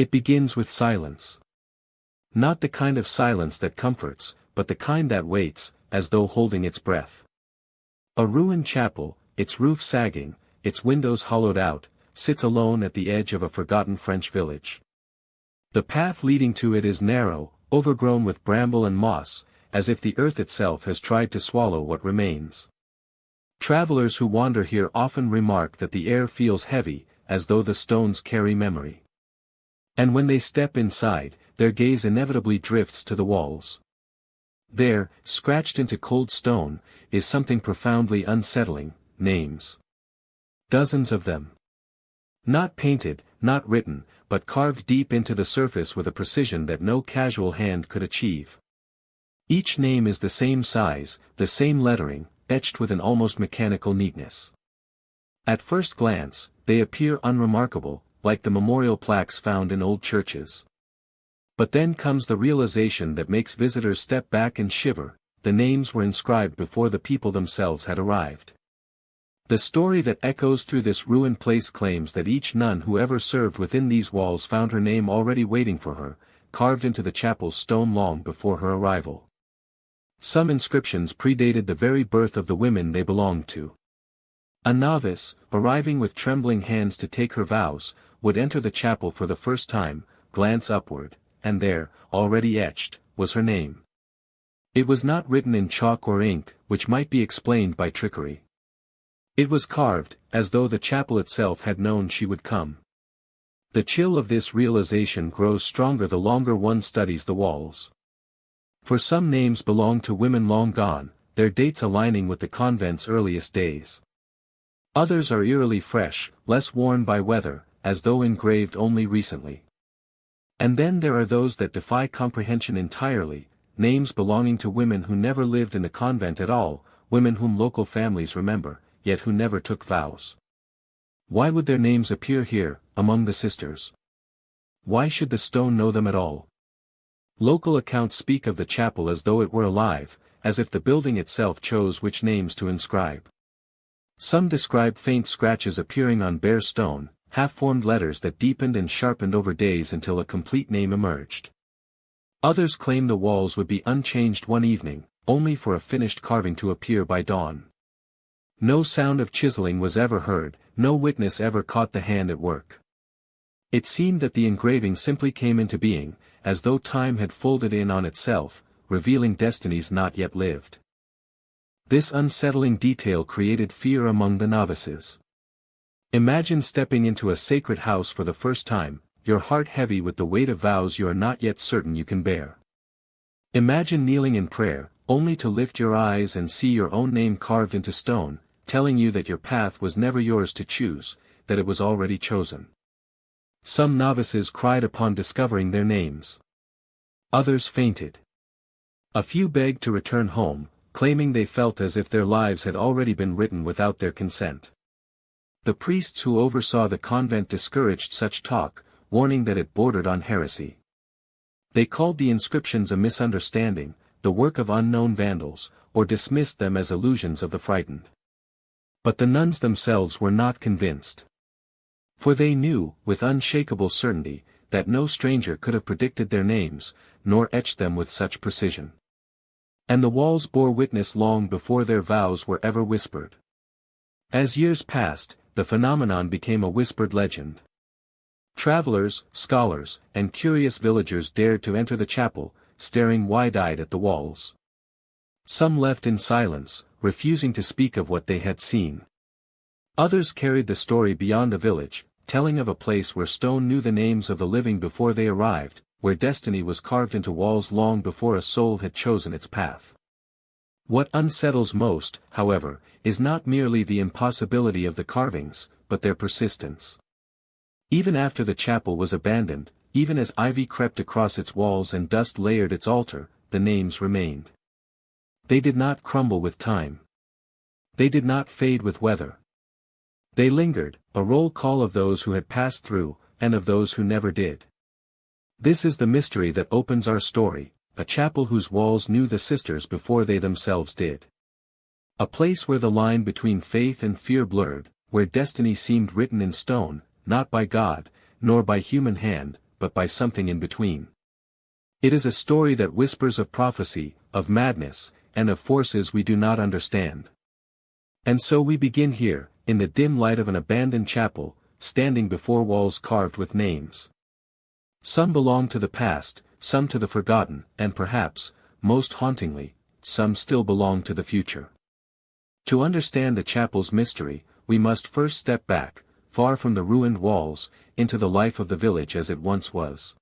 It begins with silence. Not the kind of silence that comforts, but the kind that waits, as though holding its breath. A ruined chapel, its roof sagging, its windows hollowed out, sits alone at the edge of a forgotten French village. The path leading to it is narrow, overgrown with bramble and moss, as if the earth itself has tried to swallow what remains. Travelers who wander here often remark that the air feels heavy, as though the stones carry memory. And when they step inside, their gaze inevitably drifts to the walls. There, scratched into cold stone, is something profoundly unsettling: names. Dozens of them. Not painted, not written, but carved deep into the surface with a precision that no casual hand could achieve. Each name is the same size, the same lettering, etched with an almost mechanical neatness. At first glance, they appear unremarkable, like the memorial plaques found in old churches. But then comes the realization that makes visitors step back and shiver: the names were inscribed before the people themselves had arrived. The story that echoes through this ruined place claims that each nun who ever served within these walls found her name already waiting for her, carved into the chapel's stone long before her arrival. Some inscriptions predated the very birth of the women they belonged to. A novice, arriving with trembling hands to take her vows, would enter the chapel for the first time, glance upward, and there, already etched, was her name. It was not written in chalk or ink, which might be explained by trickery. It was carved, as though the chapel itself had known she would come. The chill of this realization grows stronger the longer one studies the walls. For some names belong to women long gone, their dates aligning with the convent's earliest days. Others are eerily fresh, less worn by weather, as though engraved only recently. And then there are those that defy comprehension entirely, names belonging to women who never lived in the convent at all, women whom local families remember, yet who never took vows. Why would their names appear here, among the sisters? Why should the stone know them at all? Local accounts speak of the chapel as though it were alive, as if the building itself chose which names to inscribe. Some describe faint scratches appearing on bare stone, half-formed letters that deepened and sharpened over days until a complete name emerged. Others claim the walls would be unchanged one evening, only for a finished carving to appear by dawn. No sound of chiseling was ever heard, no witness ever caught the hand at work. It seemed that the engraving simply came into being, as though time had folded in on itself, revealing destinies not yet lived. This unsettling detail created fear among the novices. Imagine stepping into a sacred house for the first time, your heart heavy with the weight of vows you are not yet certain you can bear. Imagine kneeling in prayer, only to lift your eyes and see your own name carved into stone, telling you that your path was never yours to choose, that it was already chosen. Some novices cried upon discovering their names. Others fainted. A few begged to return home, claiming they felt as if their lives had already been written without their consent. The priests who oversaw the convent discouraged such talk, warning that it bordered on heresy. They called the inscriptions a misunderstanding, the work of unknown vandals, or dismissed them as illusions of the frightened. But the nuns themselves were not convinced. For they knew, with unshakable certainty, that no stranger could have predicted their names, nor etched them with such precision. And the walls bore witness long before their vows were ever whispered. As years passed, the phenomenon became a whispered legend. Travelers, scholars, and curious villagers dared to enter the chapel, staring wide-eyed at the walls. Some left in silence, refusing to speak of what they had seen. Others carried the story beyond the village, telling of a place where stone knew the names of the living before they arrived, where destiny was carved into walls long before a soul had chosen its path. What unsettles most, however, is not merely the impossibility of the carvings, but their persistence. Even after the chapel was abandoned, even as ivy crept across its walls and dust layered its altar, the names remained. They did not crumble with time. They did not fade with weather. They lingered, a roll call of those who had passed through, and of those who never did. This is the mystery that opens our story, a chapel whose walls knew the sisters before they themselves did. A place where the line between faith and fear blurred, where destiny seemed written in stone, not by God, nor by human hand, but by something in between. It is a story that whispers of prophecy, of madness, and of forces we do not understand. And so we begin here, in the dim light of an abandoned chapel, standing before walls carved with names. Some belong to the past, some to the forgotten, and perhaps, most hauntingly, some still belong to the future. To understand the chapel's mystery, we must first step back, far from the ruined walls, into the life of the village as it once was.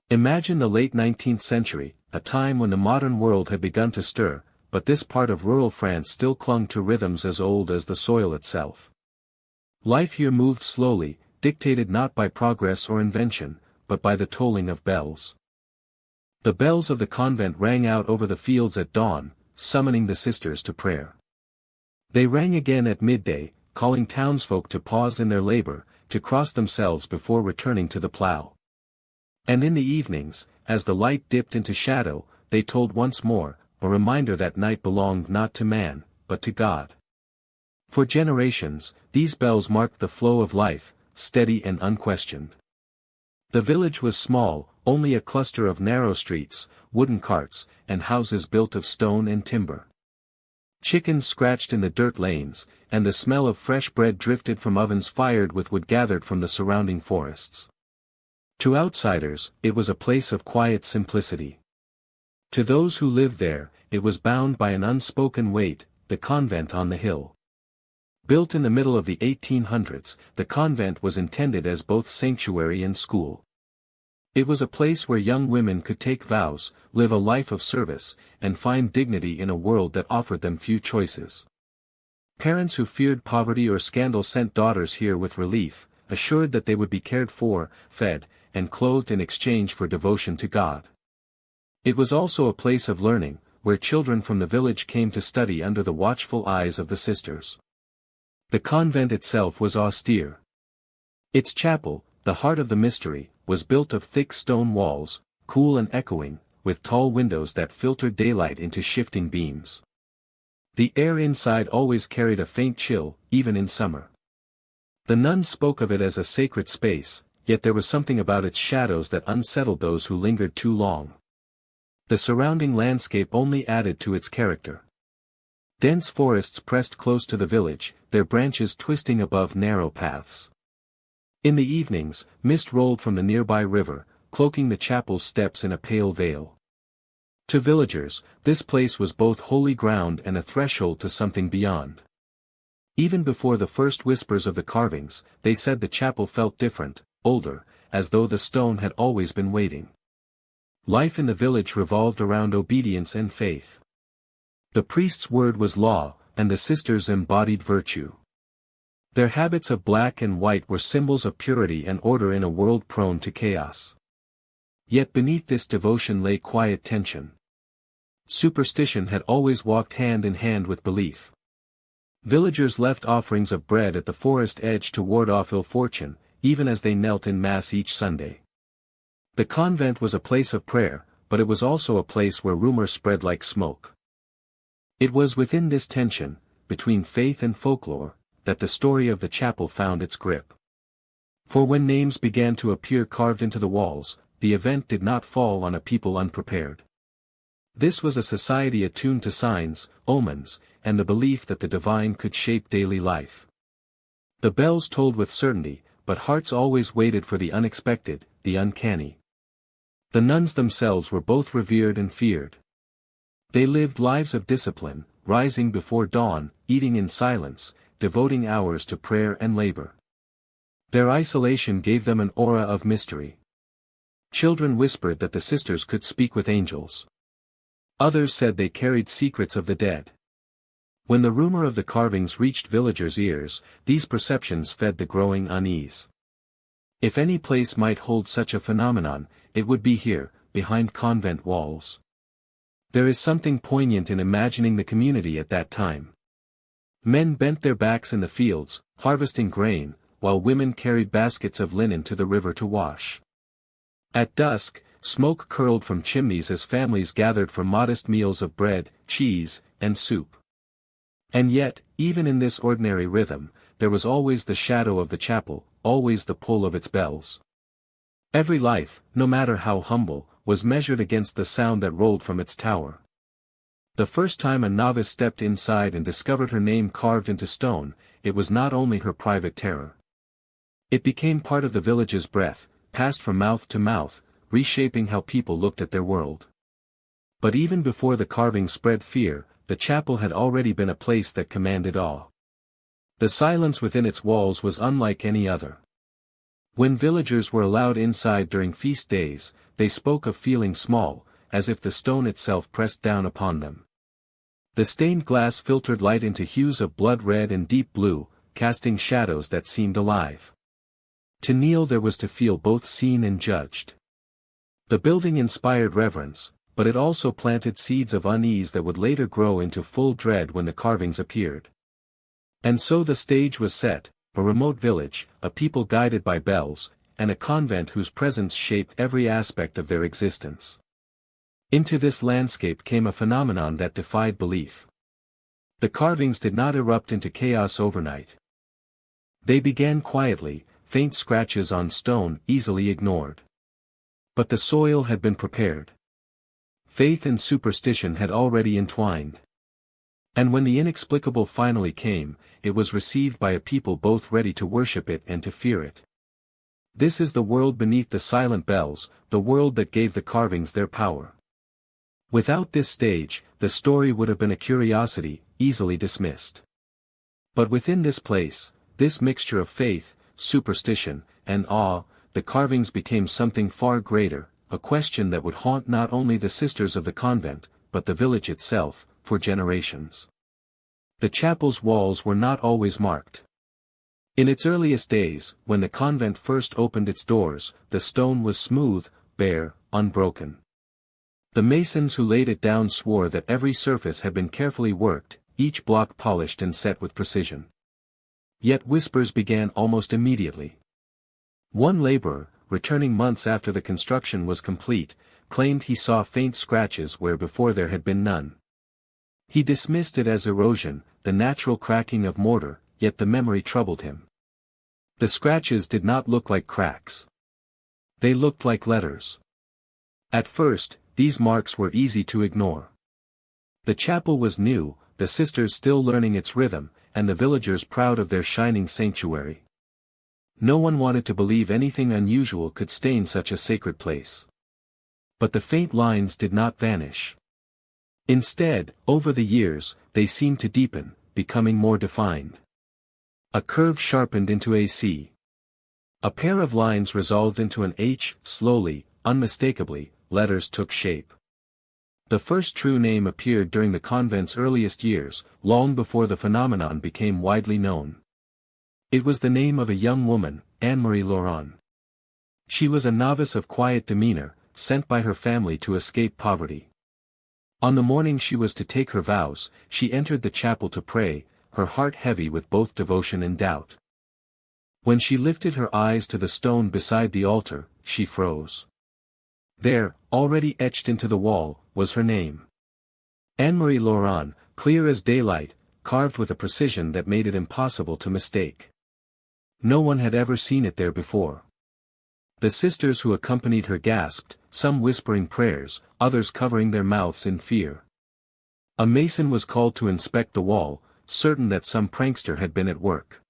Imagine the late 19th century, a time when the modern world had begun to stir, but this part of rural France still clung to rhythms as old as the soil itself. Life here moved slowly, dictated not by progress or invention, but by the tolling of bells. The bells of the convent rang out over the fields at dawn, summoning the sisters to prayer. They rang again at midday, calling townsfolk to pause in their labor, to cross themselves before returning to the plow. And in the evenings, as the light dipped into shadow, they tolled once more, a reminder that night belonged not to man, but to God. For generations, these bells marked the flow of life, steady and unquestioned. The village was small, only a cluster of narrow streets, wooden carts, and houses built of stone and timber. Chickens scratched in the dirt lanes, and the smell of fresh bread drifted from ovens fired with wood gathered from the surrounding forests. To outsiders, it was a place of quiet simplicity. To those who lived there, it was bound by an unspoken weight, the convent on the hill. Built in the middle of the 1800s, the convent was intended as both sanctuary and school. It was a place where young women could take vows, live a life of service, and find dignity in a world that offered them few choices. Parents who feared poverty or scandal sent daughters here with relief, assured that they would be cared for, fed, and clothed in exchange for devotion to God. It was also a place of learning, where children from the village came to study under the watchful eyes of the sisters. The convent itself was austere. Its chapel, the heart of the mystery, was built of thick stone walls, cool and echoing, with tall windows that filtered daylight into shifting beams. The air inside always carried a faint chill, even in summer. The nuns spoke of it as a sacred space, yet there was something about its shadows that unsettled those who lingered too long. The surrounding landscape only added to its character. Dense forests pressed close to the village, their branches twisting above narrow paths. In the evenings, mist rolled from the nearby river, cloaking the chapel's steps in a pale veil. To villagers, this place was both holy ground and a threshold to something beyond. Even before the first whispers of the carvings, they said the chapel felt different, older, as though the stone had always been waiting. Life in the village revolved around obedience and faith. The priest's word was law, and the sisters embodied virtue. Their habits of black and white were symbols of purity and order in a world prone to chaos. Yet beneath this devotion lay quiet tension. Superstition had always walked hand in hand with belief. Villagers left offerings of bread at the forest edge to ward off ill fortune, even as they knelt in mass each Sunday. The convent was a place of prayer, but it was also a place where rumor spread like smoke. It was within this tension, between faith and folklore, that the story of the chapel found its grip. For when names began to appear carved into the walls, the event did not fall on a people unprepared. This was a society attuned to signs, omens, and the belief that the divine could shape daily life. The bells tolled with certainty, but hearts always waited for the unexpected, the uncanny. The nuns themselves were both revered and feared. They lived lives of discipline, rising before dawn, eating in silence, devoting hours to prayer and labor. Their isolation gave them an aura of mystery. Children whispered that the sisters could speak with angels. Others said they carried secrets of the dead. When the rumor of the carvings reached villagers' ears, these perceptions fed the growing unease. If any place might hold such a phenomenon, it would be here, behind convent walls. There is something poignant in imagining the community at that time. Men bent their backs in the fields, harvesting grain, while women carried baskets of linen to the river to wash. At dusk, smoke curled from chimneys as families gathered for modest meals of bread, cheese, and soup. And yet, even in this ordinary rhythm, there was always the shadow of the chapel, always the pull of its bells. Every life, no matter how humble, was measured against the sound that rolled from its tower. The first time a novice stepped inside and discovered her name carved into stone, it was not only her private terror. It became part of the village's breath, passed from mouth to mouth, reshaping how people looked at their world. But even before the carving spread fear, the chapel had already been a place that commanded awe. The silence within its walls was unlike any other. When villagers were allowed inside during feast days, they spoke of feeling small, as if the stone itself pressed down upon them. The stained glass filtered light into hues of blood red and deep blue, casting shadows that seemed alive. To kneel there was to feel both seen and judged. The building inspired reverence, but it also planted seeds of unease that would later grow into full dread when the carvings appeared. And so the stage was set, a remote village, a people guided by bells, and a convent whose presence shaped every aspect of their existence. Into this landscape came a phenomenon that defied belief. The carvings did not erupt into chaos overnight. They began quietly, faint scratches on stone easily ignored. But the soil had been prepared. Faith and superstition had already entwined. And when the inexplicable finally came, it was received by a people both ready to worship it and to fear it. This is the world beneath the silent bells, the world that gave the carvings their power. Without this stage, the story would have been a curiosity, easily dismissed. But within this place, this mixture of faith, superstition, and awe, the carvings became something far greater, a question that would haunt not only the sisters of the convent, but the village itself, for generations. The chapel's walls were not always marked. In its earliest days, when the convent first opened its doors, the stone was smooth, bare, unbroken. The masons who laid it down swore that every surface had been carefully worked, each block polished and set with precision. Yet whispers began almost immediately. One laborer, returning months after the construction was complete, claimed he saw faint scratches where before there had been none. He dismissed it as erosion, the natural cracking of mortar, yet the memory troubled him. The scratches did not look like cracks. They looked like letters. At first, these marks were easy to ignore. The chapel was new, the sisters still learning its rhythm, and the villagers proud of their shining sanctuary. No one wanted to believe anything unusual could stain such a sacred place. But the faint lines did not vanish. Instead, over the years, they seemed to deepen, becoming more defined. A curve sharpened into a C. A pair of lines resolved into an H, slowly, unmistakably, letters took shape. The first true name appeared during the convent's earliest years, long before the phenomenon became widely known. It was the name of a young woman, Anne-Marie Laurent. She was a novice of quiet demeanor, sent by her family to escape poverty. On the morning she was to take her vows, she entered the chapel to pray, her heart heavy with both devotion and doubt. When she lifted her eyes to the stone beside the altar, she froze. There, already etched into the wall, was her name. Anne-Marie Laurent, clear as daylight, carved with a precision that made it impossible to mistake. No one had ever seen it there before. The sisters who accompanied her gasped, some whispering prayers, others covering their mouths in fear. A mason was called to inspect the wall, certain that some prankster had been at work.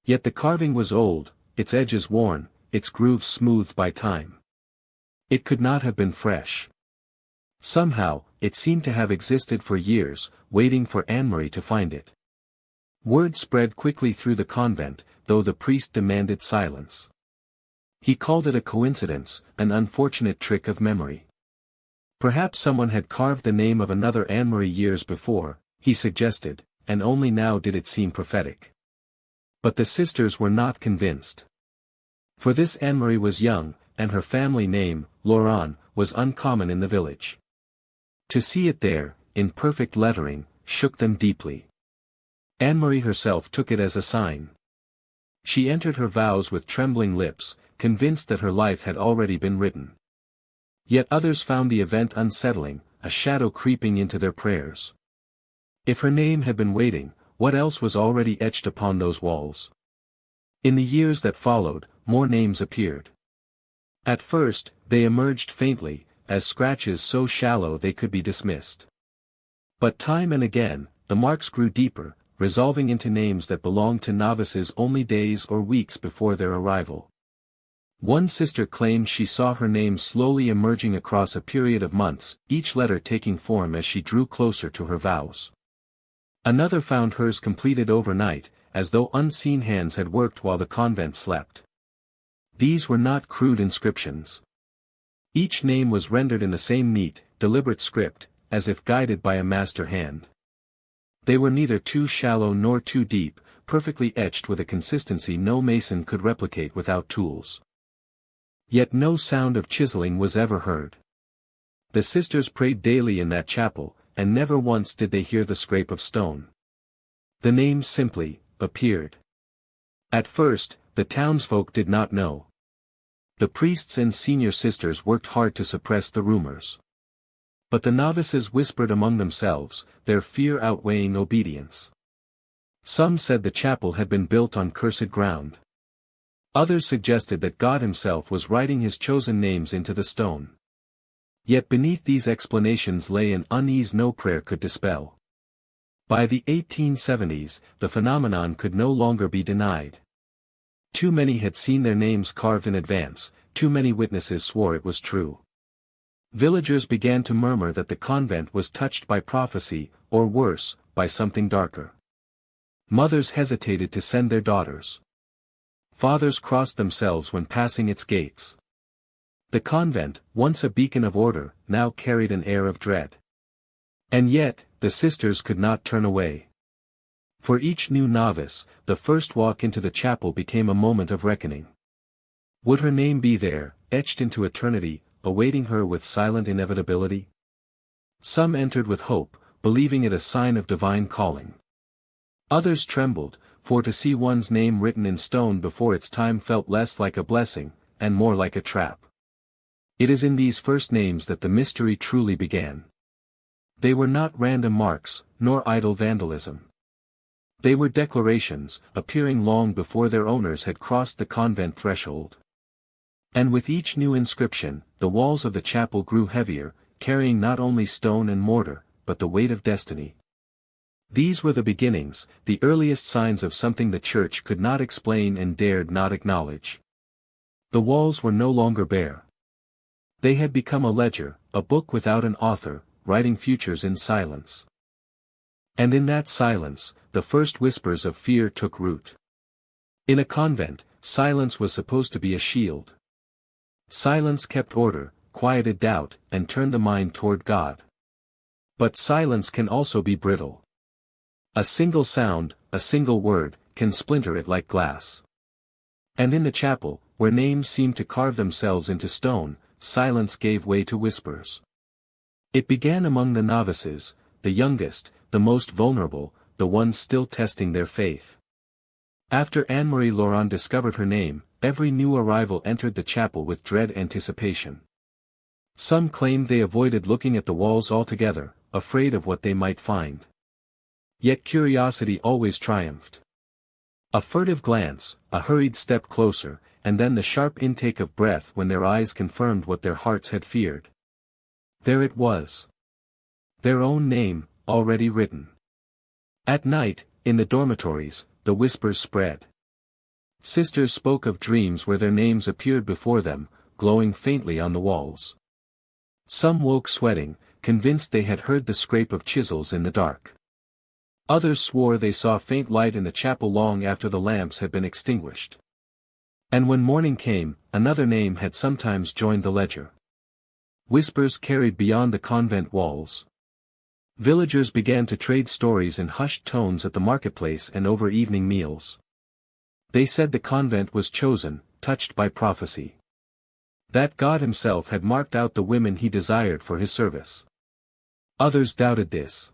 Yet the carving was old, its edges worn, its grooves smoothed by time. It could not have been fresh. Somehow, it seemed to have existed for years, waiting for Anne-Marie to find it. Word spread quickly through the convent, though the priest demanded silence. He called it a coincidence, an unfortunate trick of memory. Perhaps someone had carved the name of another Anne-Marie years before, he suggested, and only now did it seem prophetic. But the sisters were not convinced. For this Anne-Marie was young, and her family name, Laurent, was uncommon in the village. To see it there, in perfect lettering, shook them deeply. Anne-Marie herself took it as a sign. She entered her vows with trembling lips, convinced that her life had already been written. Yet others found the event unsettling, a shadow creeping into their prayers. If her name had been waiting, what else was already etched upon those walls? In the years that followed, more names appeared. At first, they emerged faintly, as scratches so shallow they could be dismissed. But time and again, the marks grew deeper, resolving into names that belonged to novices only days or weeks before their arrival. One sister claimed she saw her name slowly emerging across a period of months, each letter taking form as she drew closer to her vows. Another found hers completed overnight, as though unseen hands had worked while the convent slept. These were not crude inscriptions. Each name was rendered in the same neat, deliberate script, as if guided by a master hand. They were neither too shallow nor too deep, perfectly etched with a consistency no mason could replicate without tools. Yet no sound of chiseling was ever heard. The sisters prayed daily in that chapel, and never once did they hear the scrape of stone. The names simply appeared. At first, the townsfolk did not know. The priests and senior sisters worked hard to suppress the rumors. But the novices whispered among themselves, their fear outweighing obedience. Some said the chapel had been built on cursed ground. Others suggested that God himself was writing his chosen names into the stone. Yet beneath these explanations lay an unease no prayer could dispel. By the 1870s, the phenomenon could no longer be denied. Too many had seen their names carved in advance, too many witnesses swore it was true. Villagers began to murmur that the convent was touched by prophecy, or worse, by something darker. Mothers hesitated to send their daughters. Fathers crossed themselves when passing its gates. The convent, once a beacon of order, now carried an air of dread. And yet, the sisters could not turn away. For each new novice, the first walk into the chapel became a moment of reckoning. Would her name be there, etched into eternity, awaiting her with silent inevitability? Some entered with hope, believing it a sign of divine calling. Others trembled, for to see one's name written in stone before its time felt less like a blessing, and more like a trap. It is in these first names that the mystery truly began. They were not random marks, nor idle vandalism. They were declarations, appearing long before their owners had crossed the convent threshold. And with each new inscription, the walls of the chapel grew heavier, carrying not only stone and mortar, but the weight of destiny. These were the beginnings, the earliest signs of something the church could not explain and dared not acknowledge. The walls were no longer bare. They had become a ledger, a book without an author, writing futures in silence. And in that silence, the first whispers of fear took root. In a convent, silence was supposed to be a shield. Silence kept order, quieted doubt, and turned the mind toward God. But silence can also be brittle. A single sound, a single word, can splinter it like glass. And in the chapel, where names seemed to carve themselves into stone, silence gave way to whispers. It began among the novices, the youngest, the most vulnerable, the ones still testing their faith. After Anne-Marie Laurent discovered her name, every new arrival entered the chapel with dread anticipation. Some claimed they avoided looking at the walls altogether, afraid of what they might find. Yet curiosity always triumphed. A furtive glance, a hurried step closer, and then the sharp intake of breath when their eyes confirmed what their hearts had feared. There it was. Their own name, already written. At night, in the dormitories, the whispers spread. Sisters spoke of dreams where their names appeared before them, glowing faintly on the walls. Some woke sweating, convinced they had heard the scrape of chisels in the dark. Others swore they saw faint light in the chapel long after the lamps had been extinguished. And when morning came, another name had sometimes joined the ledger. Whispers carried beyond the convent walls. Villagers began to trade stories in hushed tones at the marketplace and over evening meals. They said the convent was chosen, touched by prophecy. That God himself had marked out the women he desired for his service. Others doubted this.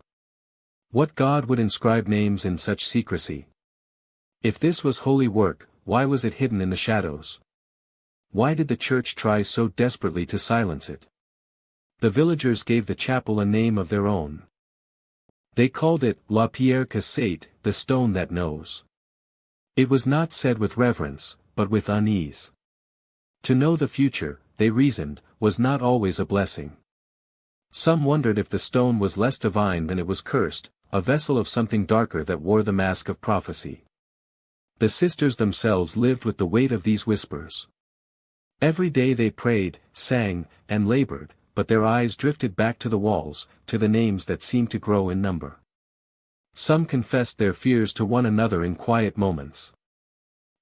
What God would inscribe names in such secrecy? If this was holy work, why was it hidden in the shadows? Why did the church try so desperately to silence it? The villagers gave the chapel a name of their own. They called it La Pierre que sait, the stone that knows. It was not said with reverence, but with unease. To know the future, they reasoned, was not always a blessing. Some wondered if the stone was less divine than it was cursed, a vessel of something darker that wore the mask of prophecy. The sisters themselves lived with the weight of these whispers. Every day they prayed, sang, and labored, but their eyes drifted back to the walls, to the names that seemed to grow in number. Some confessed their fears to one another in quiet moments.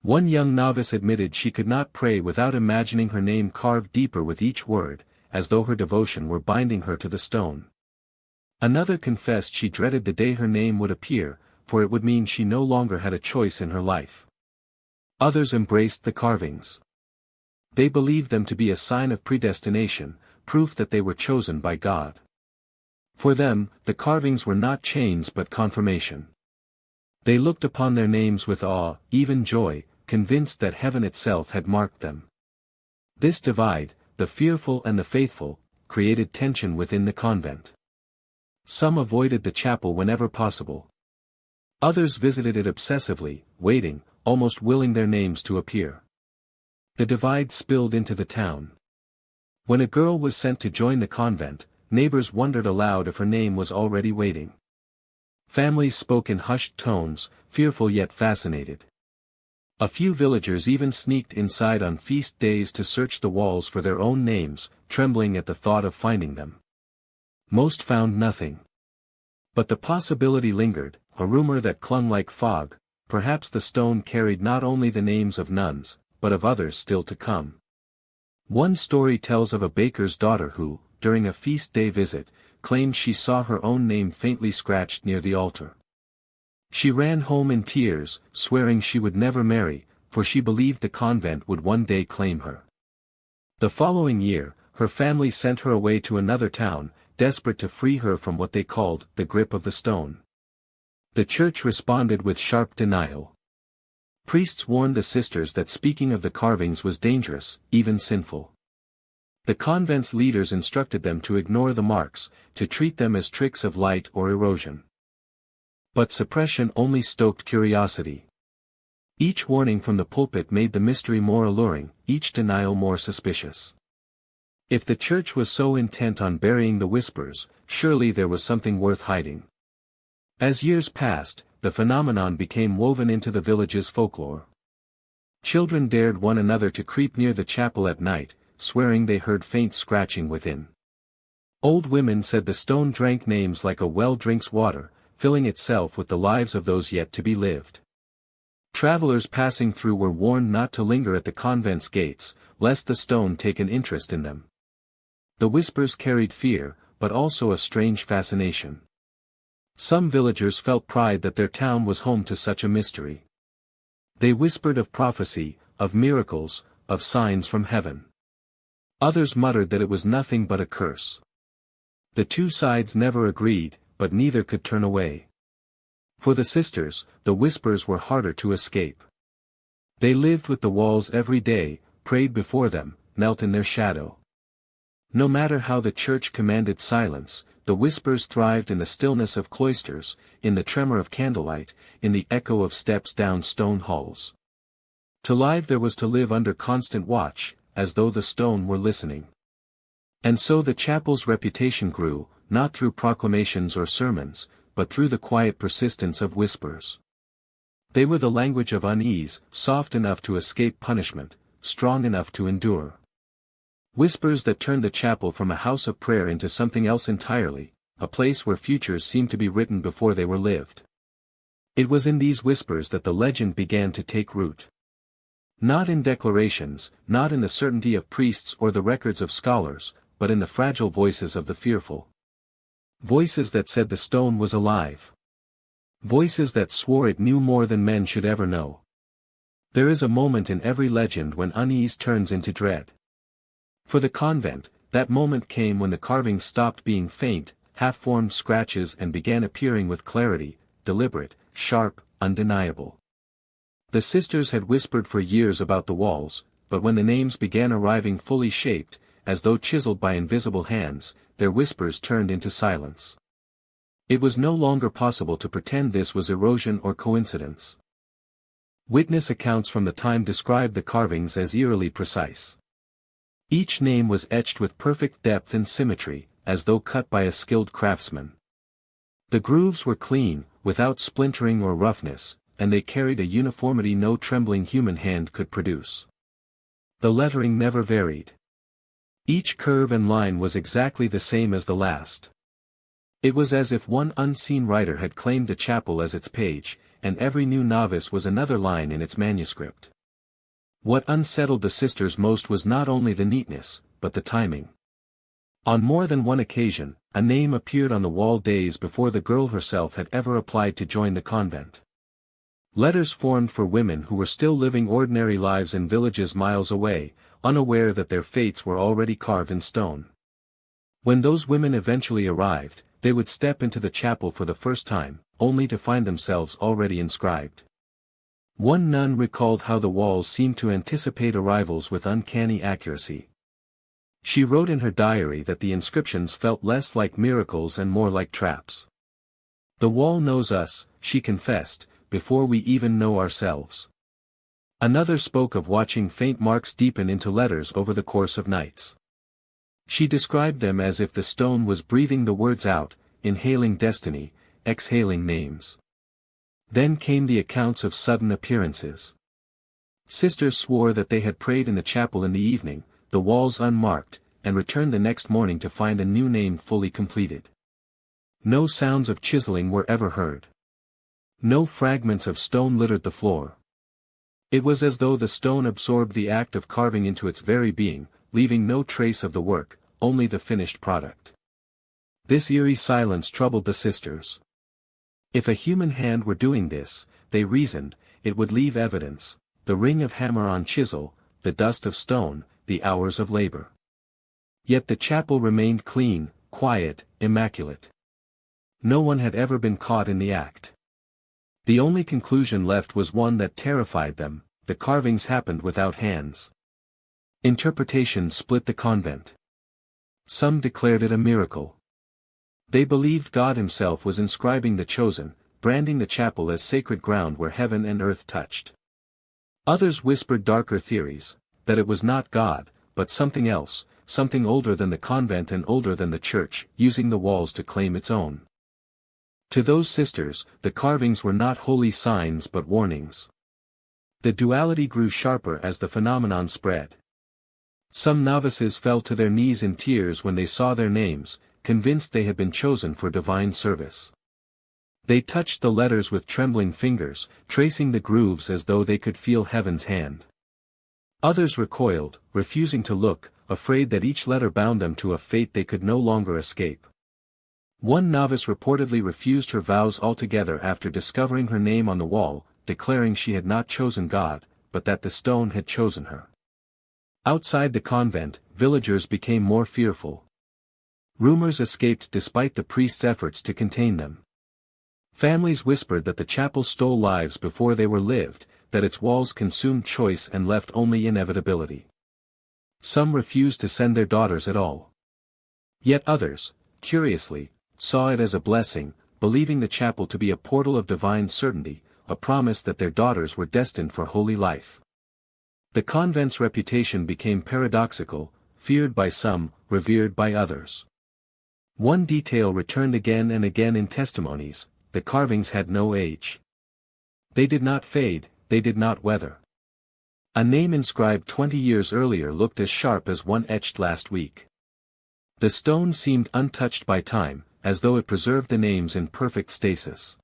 One young novice admitted she could not pray without imagining her name carved deeper with each word, as though her devotion were binding her to the stone. Another confessed she dreaded the day her name would appear, for it would mean she no longer had a choice in her life. Others embraced the carvings. They believed them to be a sign of predestination, proof that they were chosen by God. For them, the carvings were not chains but confirmation. They looked upon their names with awe, even joy, convinced that heaven itself had marked them. This divide, the fearful and the faithful, created tension within the convent. Some avoided the chapel whenever possible. Others visited it obsessively, waiting, almost willing their names to appear. The divide spilled into the town. When a girl was sent to join the convent, neighbors wondered aloud if her name was already waiting. Families spoke in hushed tones, fearful yet fascinated. A few villagers even sneaked inside on feast days to search the walls for their own names, trembling at the thought of finding them. Most found nothing. But the possibility lingered, a rumor that clung like fog. Perhaps the stone carried not only the names of nuns, but of others still to come. One story tells of a baker's daughter who, during a feast day visit, claimed she saw her own name faintly scratched near the altar. She ran home in tears, swearing she would never marry, for she believed the convent would one day claim her. The following year, her family sent her away to another town, desperate to free her from what they called the grip of the stone. The church responded with sharp denial. Priests warned the sisters that speaking of the carvings was dangerous, even sinful. The convent's leaders instructed them to ignore the marks, to treat them as tricks of light or erosion. But suppression only stoked curiosity. Each warning from the pulpit made the mystery more alluring, each denial more suspicious. If the church was so intent on burying the whispers, surely there was something worth hiding. As years passed, the phenomenon became woven into the village's folklore. Children dared one another to creep near the chapel at night, swearing they heard faint scratching within. Old women said the stone drank names like a well drinks water, filling itself with the lives of those yet to be lived. Travelers passing through were warned not to linger at the convent's gates, lest the stone take an interest in them. The whispers carried fear, but also a strange fascination. Some villagers felt pride that their town was home to such a mystery. They whispered of prophecy, of miracles, of signs from heaven. Others muttered that it was nothing but a curse. The two sides never agreed, but neither could turn away. For the sisters, the whispers were harder to escape. They lived with the walls every day, prayed before them, knelt in their shadow. No matter how the church commanded silence, the whispers thrived in the stillness of cloisters, in the tremor of candlelight, in the echo of steps down stone halls. To live there was to live under constant watch, as though the stone were listening. And so the chapel's reputation grew, not through proclamations or sermons, but through the quiet persistence of whispers. They were the language of unease, soft enough to escape punishment, strong enough to endure. Whispers that turned the chapel from a house of prayer into something else entirely, a place where futures seemed to be written before they were lived. It was in these whispers that the legend began to take root. Not in declarations, not in the certainty of priests or the records of scholars, but in the fragile voices of the fearful. Voices that said the stone was alive. Voices that swore it knew more than men should ever know. There is a moment in every legend when unease turns into dread. For the convent, that moment came when the carvings stopped being faint, half-formed scratches and began appearing with clarity, deliberate, sharp, undeniable. The sisters had whispered for years about the walls, but when the names began arriving fully shaped, as though chiseled by invisible hands, their whispers turned into silence. It was no longer possible to pretend this was erosion or coincidence. Witness accounts from the time described the carvings as eerily precise. Each name was etched with perfect depth and symmetry, as though cut by a skilled craftsman. The grooves were clean, without splintering or roughness, and they carried a uniformity no trembling human hand could produce. The lettering never varied. Each curve and line was exactly the same as the last. It was as if one unseen writer had claimed the chapel as its page, and every new novice was another line in its manuscript. What unsettled the sisters most was not only the neatness, but the timing. On more than one occasion, a name appeared on the wall days before the girl herself had ever applied to join the convent. Letters formed for women who were still living ordinary lives in villages miles away, unaware that their fates were already carved in stone. When those women eventually arrived, they would step into the chapel for the first time, only to find themselves already inscribed. One nun recalled how the walls seemed to anticipate arrivals with uncanny accuracy. She wrote in her diary that the inscriptions felt less like miracles and more like traps. "The wall knows us," she confessed, "before we even know ourselves." Another spoke of watching faint marks deepen into letters over the course of nights. She described them as if the stone was breathing the words out, inhaling destiny, exhaling names. Then came the accounts of sudden appearances. Sisters swore that they had prayed in the chapel in the evening, the walls unmarked, and returned the next morning to find a new name fully completed. No sounds of chiseling were ever heard. No fragments of stone littered the floor. It was as though the stone absorbed the act of carving into its very being, leaving no trace of the work, only the finished product. This eerie silence troubled the sisters. If a human hand were doing this, they reasoned, it would leave evidence, the ring of hammer on chisel, the dust of stone, the hours of labor. Yet the chapel remained clean, quiet, immaculate. No one had ever been caught in the act. The only conclusion left was one that terrified them: the carvings happened without hands. Interpretations split the convent. Some declared it a miracle. They believed God himself was inscribing the chosen, branding the chapel as sacred ground where heaven and earth touched. Others whispered darker theories, that it was not God, but something else, something older than the convent and older than the church, using the walls to claim its own. To those sisters, the carvings were not holy signs but warnings. The duality grew sharper as the phenomenon spread. Some novices fell to their knees in tears when they saw their names, convinced they had been chosen for divine service. They touched the letters with trembling fingers, tracing the grooves as though they could feel heaven's hand. Others recoiled, refusing to look, afraid that each letter bound them to a fate they could no longer escape. One novice reportedly refused her vows altogether after discovering her name on the wall, declaring she had not chosen God, but that the stone had chosen her. Outside the convent, villagers became more fearful. Rumors escaped despite the priest's efforts to contain them. Families whispered that the chapel stole lives before they were lived, that its walls consumed choice and left only inevitability. Some refused to send their daughters at all. Yet others, curiously, saw it as a blessing, believing the chapel to be a portal of divine certainty, a promise that their daughters were destined for holy life. The convent's reputation became paradoxical, feared by some, revered by others. One detail returned again and again in testimonies: the carvings had no age. They did not fade, they did not weather. A name inscribed 20 years earlier looked as sharp as one etched last week. The stone seemed untouched by time, as though it preserved the names in perfect stasis.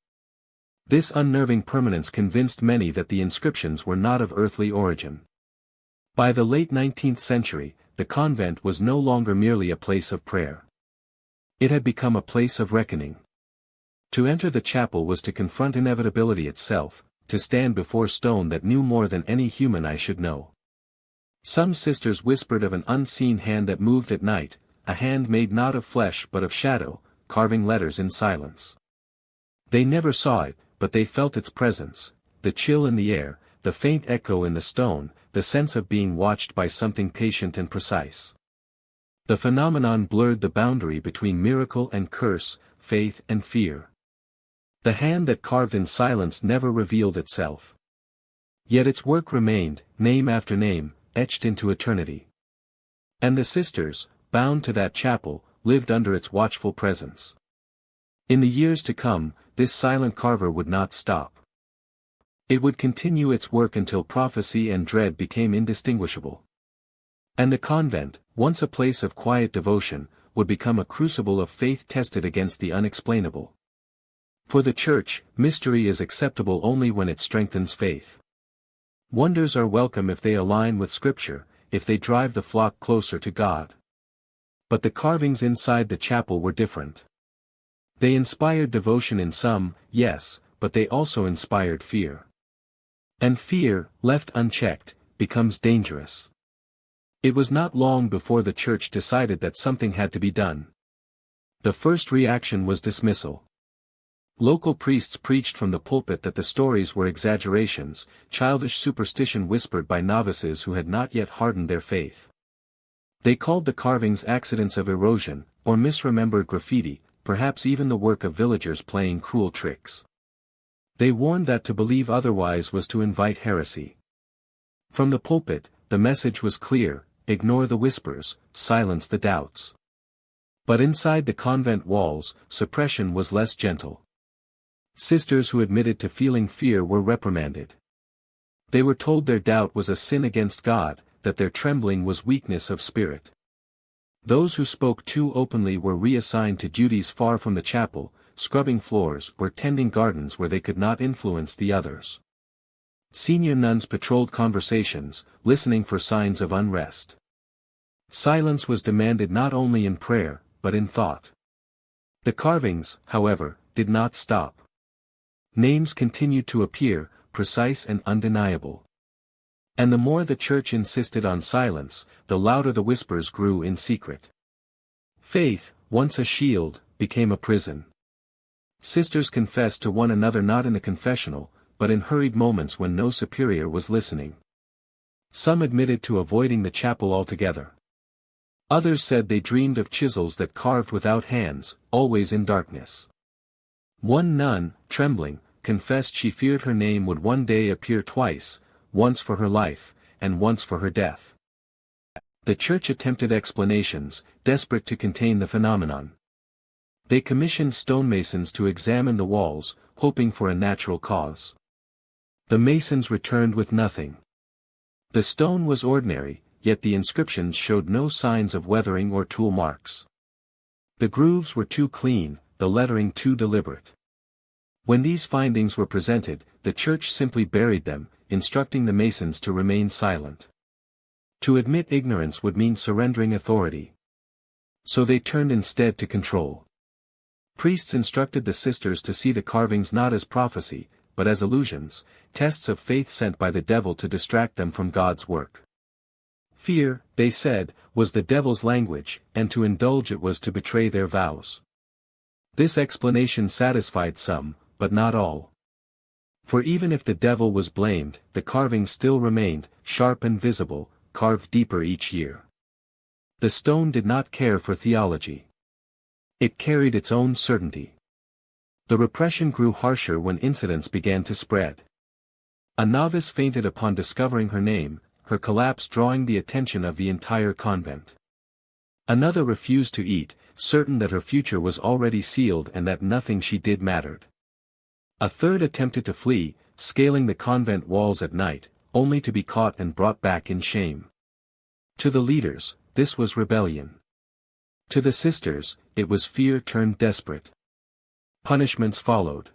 This unnerving permanence convinced many that the inscriptions were not of earthly origin. By the late 19th century, the convent was no longer merely a place of prayer. It had become a place of reckoning. To enter the chapel was to confront inevitability itself, to stand before stone that knew more than any human eye should know. Some sisters whispered of an unseen hand that moved at night, a hand made not of flesh but of shadow, carving letters in silence. They never saw it, but they felt its presence, the chill in the air, the faint echo in the stone, the sense of being watched by something patient and precise. The phenomenon blurred the boundary between miracle and curse, faith and fear. The hand that carved in silence never revealed itself. Yet its work remained, name after name, etched into eternity. And the sisters, bound to that chapel, lived under its watchful presence. In the years to come, this silent carver would not stop. It would continue its work until prophecy and dread became indistinguishable. And the convent, once a place of quiet devotion, would become a crucible of faith tested against the unexplainable. For the Church, mystery is acceptable only when it strengthens faith. Wonders are welcome if they align with Scripture, if they drive the flock closer to God. But the carvings inside the chapel were different. They inspired devotion in some, yes, but they also inspired fear. And fear, left unchecked, becomes dangerous. It was not long before the Church decided that something had to be done. The first reaction was dismissal. Local priests preached from the pulpit that the stories were exaggerations, childish superstition whispered by novices who had not yet hardened their faith. They called the carvings accidents of erosion, or misremembered graffiti, perhaps even the work of villagers playing cruel tricks. They warned that to believe otherwise was to invite heresy. From the pulpit, the message was clear: ignore the whispers, silence the doubts. But inside the convent walls, suppression was less gentle. Sisters who admitted to feeling fear were reprimanded. They were told their doubt was a sin against God, that their trembling was weakness of spirit. Those who spoke too openly were reassigned to duties far from the chapel, scrubbing floors or tending gardens where they could not influence the others. Senior nuns patrolled conversations, listening for signs of unrest. Silence was demanded not only in prayer, but in thought. The carvings, however, did not stop. Names continued to appear, precise and undeniable. And the more the Church insisted on silence, the louder the whispers grew in secret. Faith, once a shield, became a prison. Sisters confessed to one another not in the confessional, but in hurried moments when no superior was listening. Some admitted to avoiding the chapel altogether. Others said they dreamed of chisels that carved without hands, always in darkness. One nun, trembling, confessed she feared her name would one day appear twice, once for her life, and once for her death. The Church attempted explanations, desperate to contain the phenomenon. They commissioned stonemasons to examine the walls, hoping for a natural cause. The masons returned with nothing. The stone was ordinary, yet the inscriptions showed no signs of weathering or tool marks. The grooves were too clean, the lettering too deliberate. When these findings were presented, the Church simply buried them, instructing the masons to remain silent. To admit ignorance would mean surrendering authority. So they turned instead to control. Priests instructed the sisters to see the carvings not as prophecy, but as illusions, tests of faith sent by the devil to distract them from God's work. Fear, they said, was the devil's language, and to indulge it was to betray their vows. This explanation satisfied some, but not all. For even if the devil was blamed, the carvings still remained, sharp and visible, carved deeper each year. The stone did not care for theology. It carried its own certainty. The repression grew harsher when incidents began to spread. A novice fainted upon discovering her name, her collapse drawing the attention of the entire convent. Another refused to eat, certain that her future was already sealed and that nothing she did mattered. A third attempted to flee, scaling the convent walls at night, only to be caught and brought back in shame. To the leaders, this was rebellion. To the sisters, it was fear turned desperate. Punishments followed.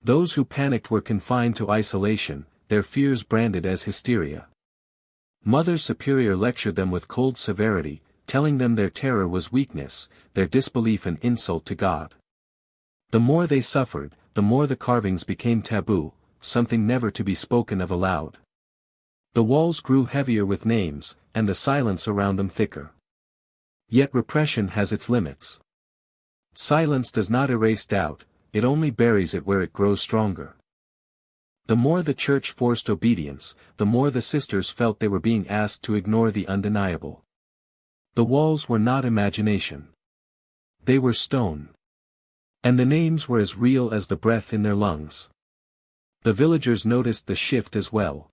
Those who panicked were confined to isolation, their fears branded as hysteria. Mother Superior lectured them with cold severity, telling them their terror was weakness, their disbelief an insult to God. The more they suffered, the more the carvings became taboo, something never to be spoken of aloud. The walls grew heavier with names, and the silence around them thicker. Yet repression has its limits. Silence does not erase doubt, it only buries it where it grows stronger. The more the Church forced obedience, the more the sisters felt they were being asked to ignore the undeniable. The walls were not imagination. They were stone. And the names were as real as the breath in their lungs. The villagers noticed the shift as well.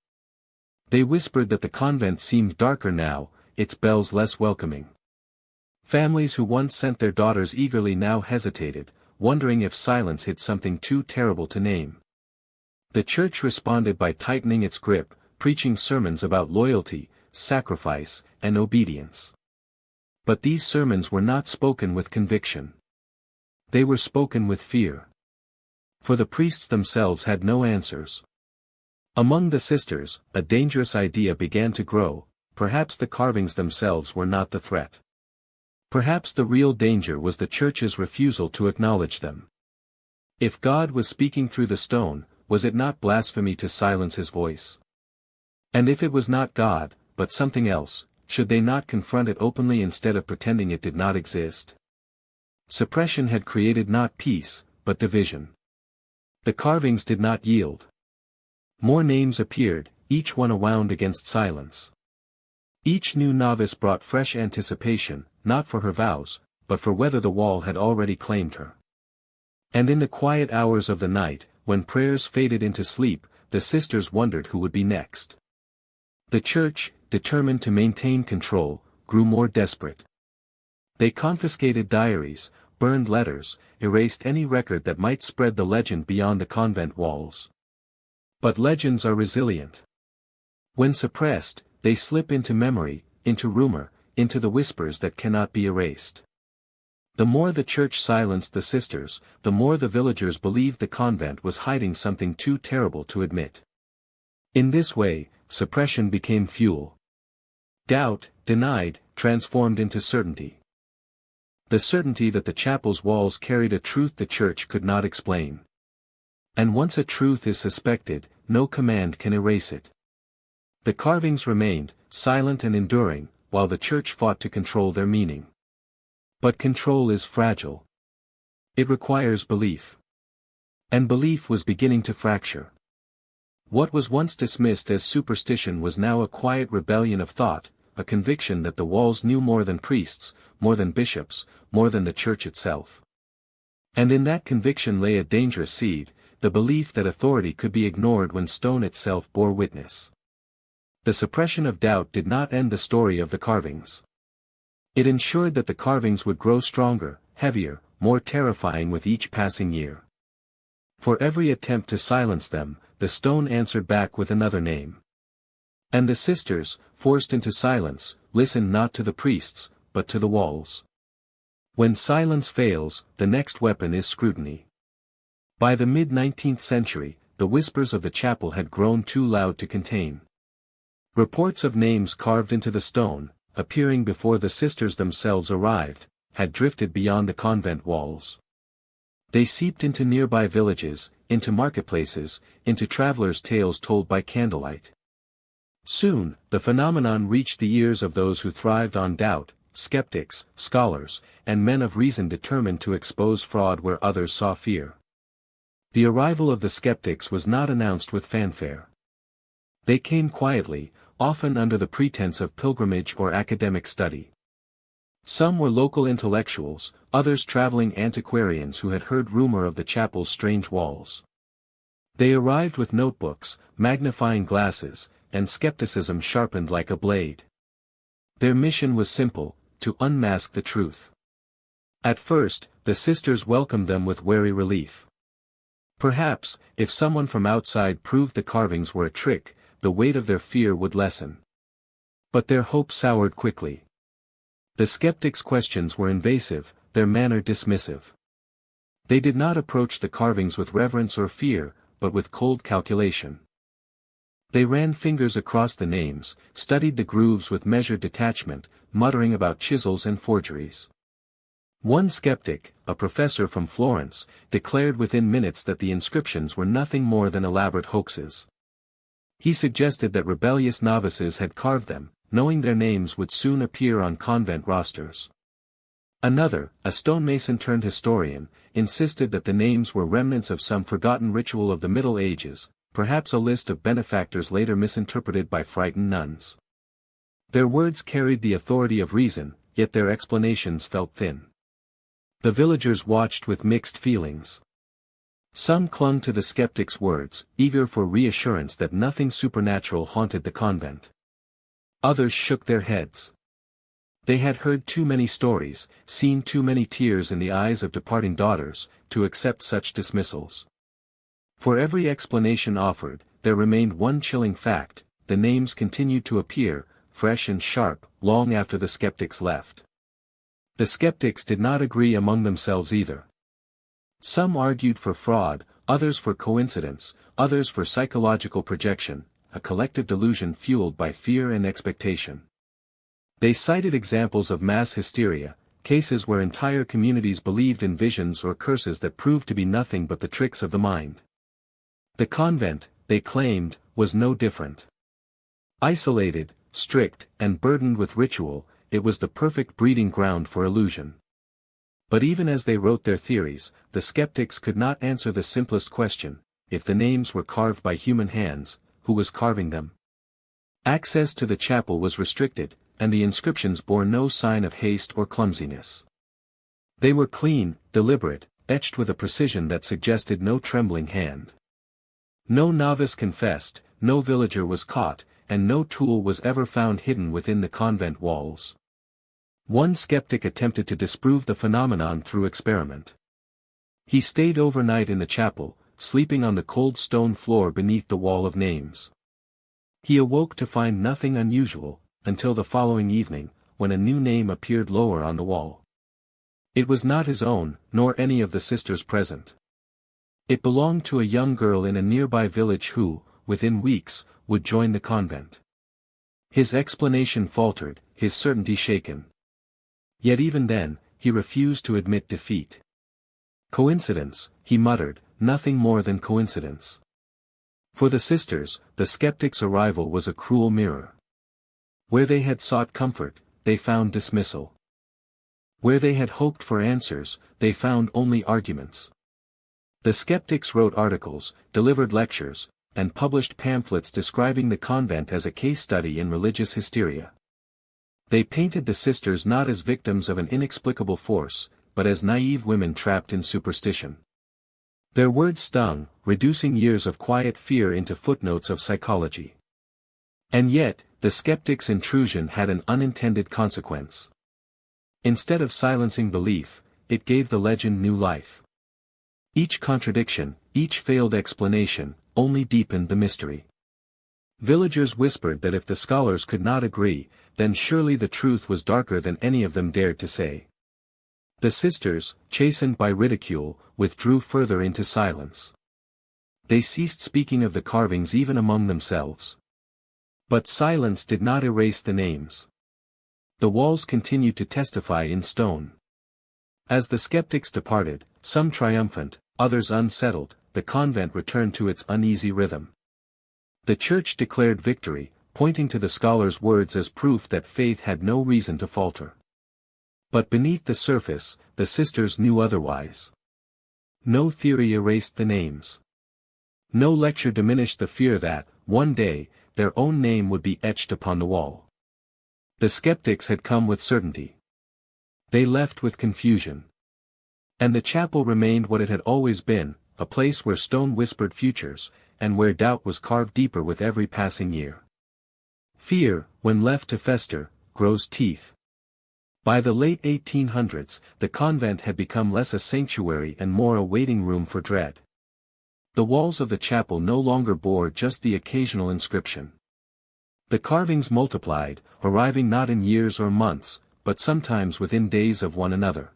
They whispered that the convent seemed darker now, its bells less welcoming. Families who once sent their daughters eagerly now hesitated, wondering if silence hid something too terrible to name. The church responded by tightening its grip, preaching sermons about loyalty, sacrifice, and obedience. But these sermons were not spoken with conviction. They were spoken with fear. For the priests themselves had no answers. Among the sisters, a dangerous idea began to grow: perhaps the carvings themselves were not the threat. Perhaps the real danger was the church's refusal to acknowledge them. If God was speaking through the stone, was it not blasphemy to silence his voice? And if it was not God, but something else, should they not confront it openly instead of pretending it did not exist? Suppression had created not peace, but division. The carvings did not yield. More names appeared, each one a wound against silence. Each new novice brought fresh anticipation, not for her vows, but for whether the wall had already claimed her. And in the quiet hours of the night, when prayers faded into sleep, the sisters wondered who would be next. The church, determined to maintain control, grew more desperate. They confiscated diaries, burned letters, erased any record that might spread the legend beyond the convent walls. But legends are resilient. When suppressed, they slip into memory, into rumor, into the whispers that cannot be erased. The more the church silenced the sisters, the more the villagers believed the convent was hiding something too terrible to admit. In this way, suppression became fuel. Doubt, denied, transformed into certainty. The certainty that the chapel's walls carried a truth the church could not explain. And once a truth is suspected, no command can erase it. The carvings remained, silent and enduring, while the church fought to control their meaning. But control is fragile. It requires belief. And belief was beginning to fracture. What was once dismissed as superstition was now a quiet rebellion of thought, a conviction that the walls knew more than priests, more than bishops, more than the church itself. And in that conviction lay a dangerous seed, the belief that authority could be ignored when stone itself bore witness. The suppression of doubt did not end the story of the carvings. It ensured that the carvings would grow stronger, heavier, more terrifying with each passing year. For every attempt to silence them, the stone answered back with another name. And the sisters, forced into silence, listened not to the priests, but to the walls. When silence fails, the next weapon is scrutiny. By the mid-19th century, the whispers of the chapel had grown too loud to contain. Reports of names carved into the stone, appearing before the sisters themselves arrived, had drifted beyond the convent walls. They seeped into nearby villages, into marketplaces, into travelers' tales told by candlelight. Soon, the phenomenon reached the ears of those who thrived on doubt, skeptics, scholars, and men of reason determined to expose fraud where others saw fear. The arrival of the skeptics was not announced with fanfare. They came quietly, often under the pretense of pilgrimage or academic study. Some were local intellectuals, others traveling antiquarians who had heard rumor of the chapel's strange walls. They arrived with notebooks, magnifying glasses, and skepticism sharpened like a blade. Their mission was simple: to unmask the truth. At first, the sisters welcomed them with wary relief. Perhaps, if someone from outside proved the carvings were a trick, the weight of their fear would lessen. But their hope soured quickly. The skeptics' questions were invasive, their manner dismissive. They did not approach the carvings with reverence or fear, but with cold calculation. They ran fingers across the names, studied the grooves with measured detachment, muttering about chisels and forgeries. One skeptic, a professor from Florence, declared within minutes that the inscriptions were nothing more than elaborate hoaxes. He suggested that rebellious novices had carved them, knowing their names would soon appear on convent rosters. Another, a stonemason turned historian, insisted that the names were remnants of some forgotten ritual of the Middle Ages, perhaps a list of benefactors later misinterpreted by frightened nuns. Their words carried the authority of reason, yet their explanations felt thin. The villagers watched with mixed feelings. Some clung to the skeptic's words, eager for reassurance that nothing supernatural haunted the convent. Others shook their heads. They had heard too many stories, seen too many tears in the eyes of departing daughters, to accept such dismissals. For every explanation offered, there remained one chilling fact: the names continued to appear, fresh and sharp, long after the skeptics left. The skeptics did not agree among themselves either. Some argued for fraud, others for coincidence, others for psychological projection, a collective delusion fueled by fear and expectation. They cited examples of mass hysteria, cases where entire communities believed in visions or curses that proved to be nothing but the tricks of the mind. The convent, they claimed, was no different. Isolated, strict, and burdened with ritual, it was the perfect breeding ground for illusion. But even as they wrote their theories, the skeptics could not answer the simplest question: if the names were carved by human hands, who was carving them? Access to the chapel was restricted, and the inscriptions bore no sign of haste or clumsiness. They were clean, deliberate, etched with a precision that suggested no trembling hand. No novice confessed, no villager was caught, and no tool was ever found hidden within the convent walls. One skeptic attempted to disprove the phenomenon through experiment. He stayed overnight in the chapel, sleeping on the cold stone floor beneath the wall of names. He awoke to find nothing unusual, until the following evening, when a new name appeared lower on the wall. It was not his own, nor any of the sisters present. It belonged to a young girl in a nearby village who, within weeks, would join the convent. His explanation faltered, his certainty shaken. Yet even then, he refused to admit defeat. Coincidence, he muttered, nothing more than coincidence. For the sisters, the skeptic's arrival was a cruel mirror. Where they had sought comfort, they found dismissal. Where they had hoped for answers, they found only arguments. The skeptics wrote articles, delivered lectures, and published pamphlets describing the convent as a case study in religious hysteria. They painted the sisters not as victims of an inexplicable force, but as naive women trapped in superstition. Their words stung, reducing years of quiet fear into footnotes of psychology. And yet, the skeptic's intrusion had an unintended consequence. Instead of silencing belief, it gave the legend new life. Each contradiction, each failed explanation, only deepened the mystery. Villagers whispered that if the scholars could not agree, then surely the truth was darker than any of them dared to say. The sisters, chastened by ridicule, withdrew further into silence. They ceased speaking of the carvings even among themselves. But silence did not erase the names. The walls continued to testify in stone. As the skeptics departed, some triumphant, others unsettled, the convent returned to its uneasy rhythm. The church declared victory, pointing to the scholars' words as proof that faith had no reason to falter. But beneath the surface, the sisters knew otherwise. No theory erased the names. No lecture diminished the fear that, one day, their own name would be etched upon the wall. The skeptics had come with certainty. They left with confusion. And the chapel remained what it had always been, a place where stone whispered futures, and where doubt was carved deeper with every passing year. Fear, when left to fester, grows teeth. By the late 1800s, the convent had become less a sanctuary and more a waiting room for dread. The walls of the chapel no longer bore just the occasional inscription. The carvings multiplied, arriving not in years or months, but sometimes within days of one another.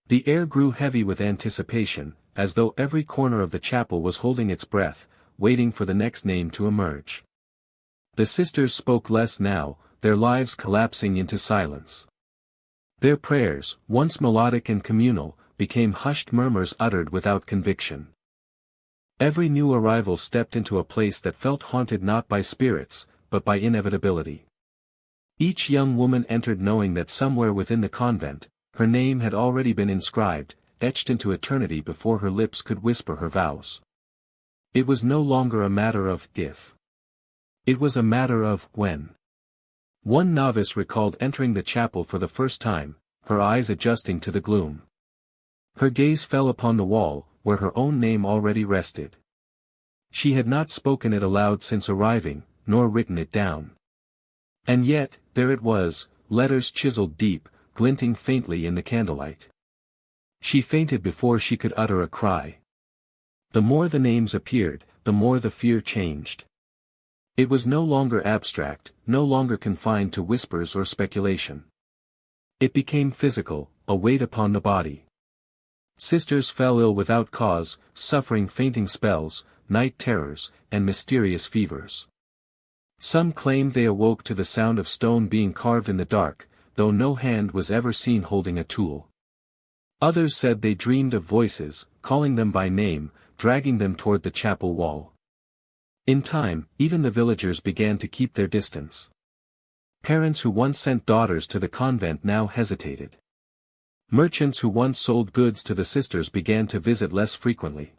The air grew heavy with anticipation, as though every corner of the chapel was holding its breath, waiting for the next name to emerge. The sisters spoke less now, their lives collapsing into silence. Their prayers, once melodic and communal, became hushed murmurs uttered without conviction. Every new arrival stepped into a place that felt haunted not by spirits, but by inevitability. Each young woman entered knowing that somewhere within the convent, her name had already been inscribed, etched into eternity before her lips could whisper her vows. It was no longer a matter of if. It was a matter of when. One novice recalled entering the chapel for the first time, her eyes adjusting to the gloom. Her gaze fell upon the wall, where her own name already rested. She had not spoken it aloud since arriving, nor written it down. And yet, there it was, letters chiseled deep, glinting faintly in the candlelight. She fainted before she could utter a cry. The more the names appeared, the more the fear changed. It was no longer abstract, no longer confined to whispers or speculation. It became physical, a weight upon the body. Sisters fell ill without cause, suffering fainting spells, night terrors, and mysterious fevers. Some claimed they awoke to the sound of stone being carved in the dark, though no hand was ever seen holding a tool. Others said they dreamed of voices, calling them by name, dragging them toward the chapel wall. In time, even the villagers began to keep their distance. Parents who once sent daughters to the convent now hesitated. Merchants who once sold goods to the sisters began to visit less frequently.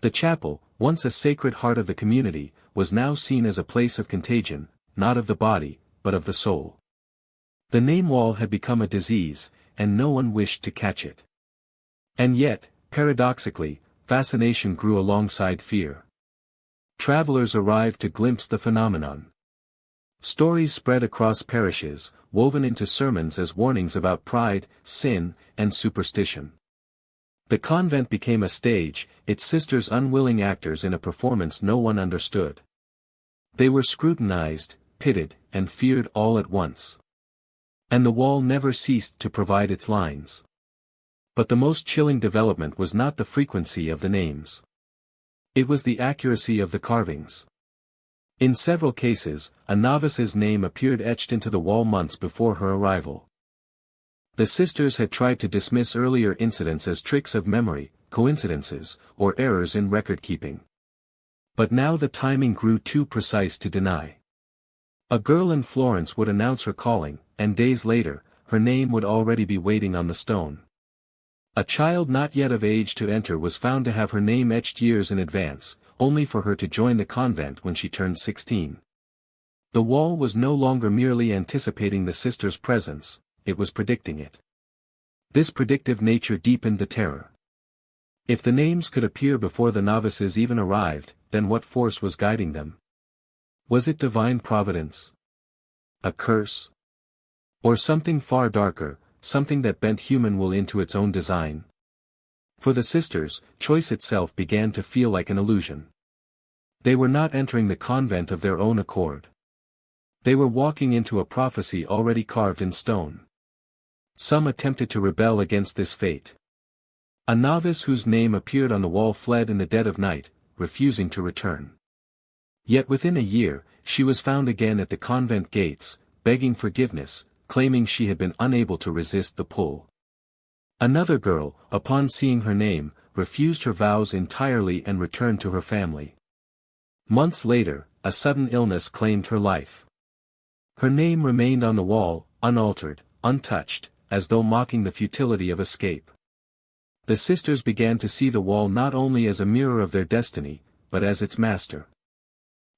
The chapel, once a sacred heart of the community, was now seen as a place of contagion, not of the body, but of the soul. The name wall had become a disease, and no one wished to catch it. And yet, paradoxically, fascination grew alongside fear. Travelers arrived to glimpse the phenomenon. Stories spread across parishes, woven into sermons as warnings about pride, sin, and superstition. The convent became a stage, its sisters unwilling actors in a performance no one understood. They were scrutinized, pitied, and feared all at once. And the wall never ceased to provide its lines. But the most chilling development was not the frequency of the names. It was the accuracy of the carvings. In several cases, a novice's name appeared etched into the wall months before her arrival. The sisters had tried to dismiss earlier incidents as tricks of memory, coincidences, or errors in record-keeping. But now the timing grew too precise to deny. A girl in Florence would announce her calling, and days later, her name would already be waiting on the stone. A child not yet of age to enter was found to have her name etched years in advance, only for her to join the convent when she turned 16. The wall was no longer merely anticipating the sister's presence, it was predicting it. This predictive nature deepened the terror. If the names could appear before the novices even arrived, then what force was guiding them? Was it divine providence? A curse? Or something far darker, something that bent human will into its own design? For the sisters, choice itself began to feel like an illusion. They were not entering the convent of their own accord. They were walking into a prophecy already carved in stone. Some attempted to rebel against this fate. A novice whose name appeared on the wall fled in the dead of night, refusing to return. Yet within a year, she was found again at the convent gates, begging forgiveness, claiming she had been unable to resist the pull. Another girl, upon seeing her name, refused her vows entirely and returned to her family. Months later, a sudden illness claimed her life. Her name remained on the wall, unaltered, untouched, as though mocking the futility of escape. The sisters began to see the wall not only as a mirror of their destiny, but as its master.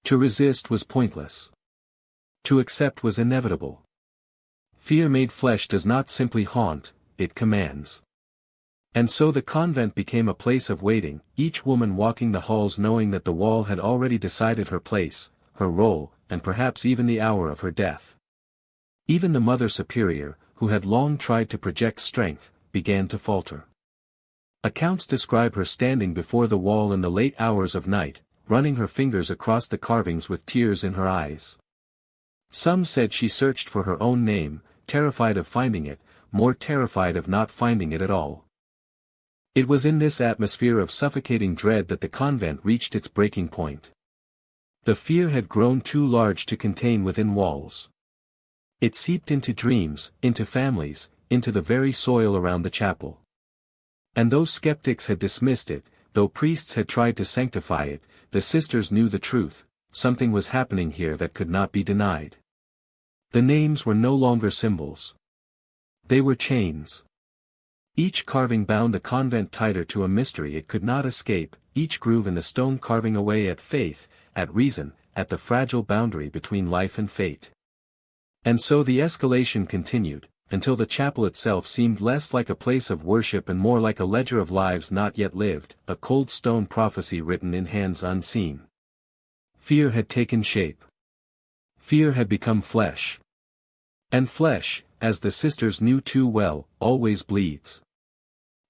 To resist was pointless. To accept was inevitable. Fear made flesh does not simply haunt, it commands. And so the convent became a place of waiting, each woman walking the halls knowing that the wall had already decided her place, her role, and perhaps even the hour of her death. Even the Mother Superior, who had long tried to project strength, began to falter. Accounts describe her standing before the wall in the late hours of night, running her fingers across the carvings with tears in her eyes. Some said she searched for her own name, terrified of finding it, more terrified of not finding it at all. It was in this atmosphere of suffocating dread that the convent reached its breaking point. The fear had grown too large to contain within walls. It seeped into dreams, into families, into the very soil around the chapel. And though skeptics had dismissed it, though priests had tried to sanctify it, the sisters knew the truth, something was happening here that could not be denied. The names were no longer symbols. They were chains. Each carving bound the convent tighter to a mystery it could not escape, each groove in the stone carving away at faith, at reason, at the fragile boundary between life and fate. And so the escalation continued, until the chapel itself seemed less like a place of worship and more like a ledger of lives not yet lived, a cold stone prophecy written in hands unseen. Fear had taken shape. Fear had become flesh. And flesh, as the sisters knew too well, always bleeds.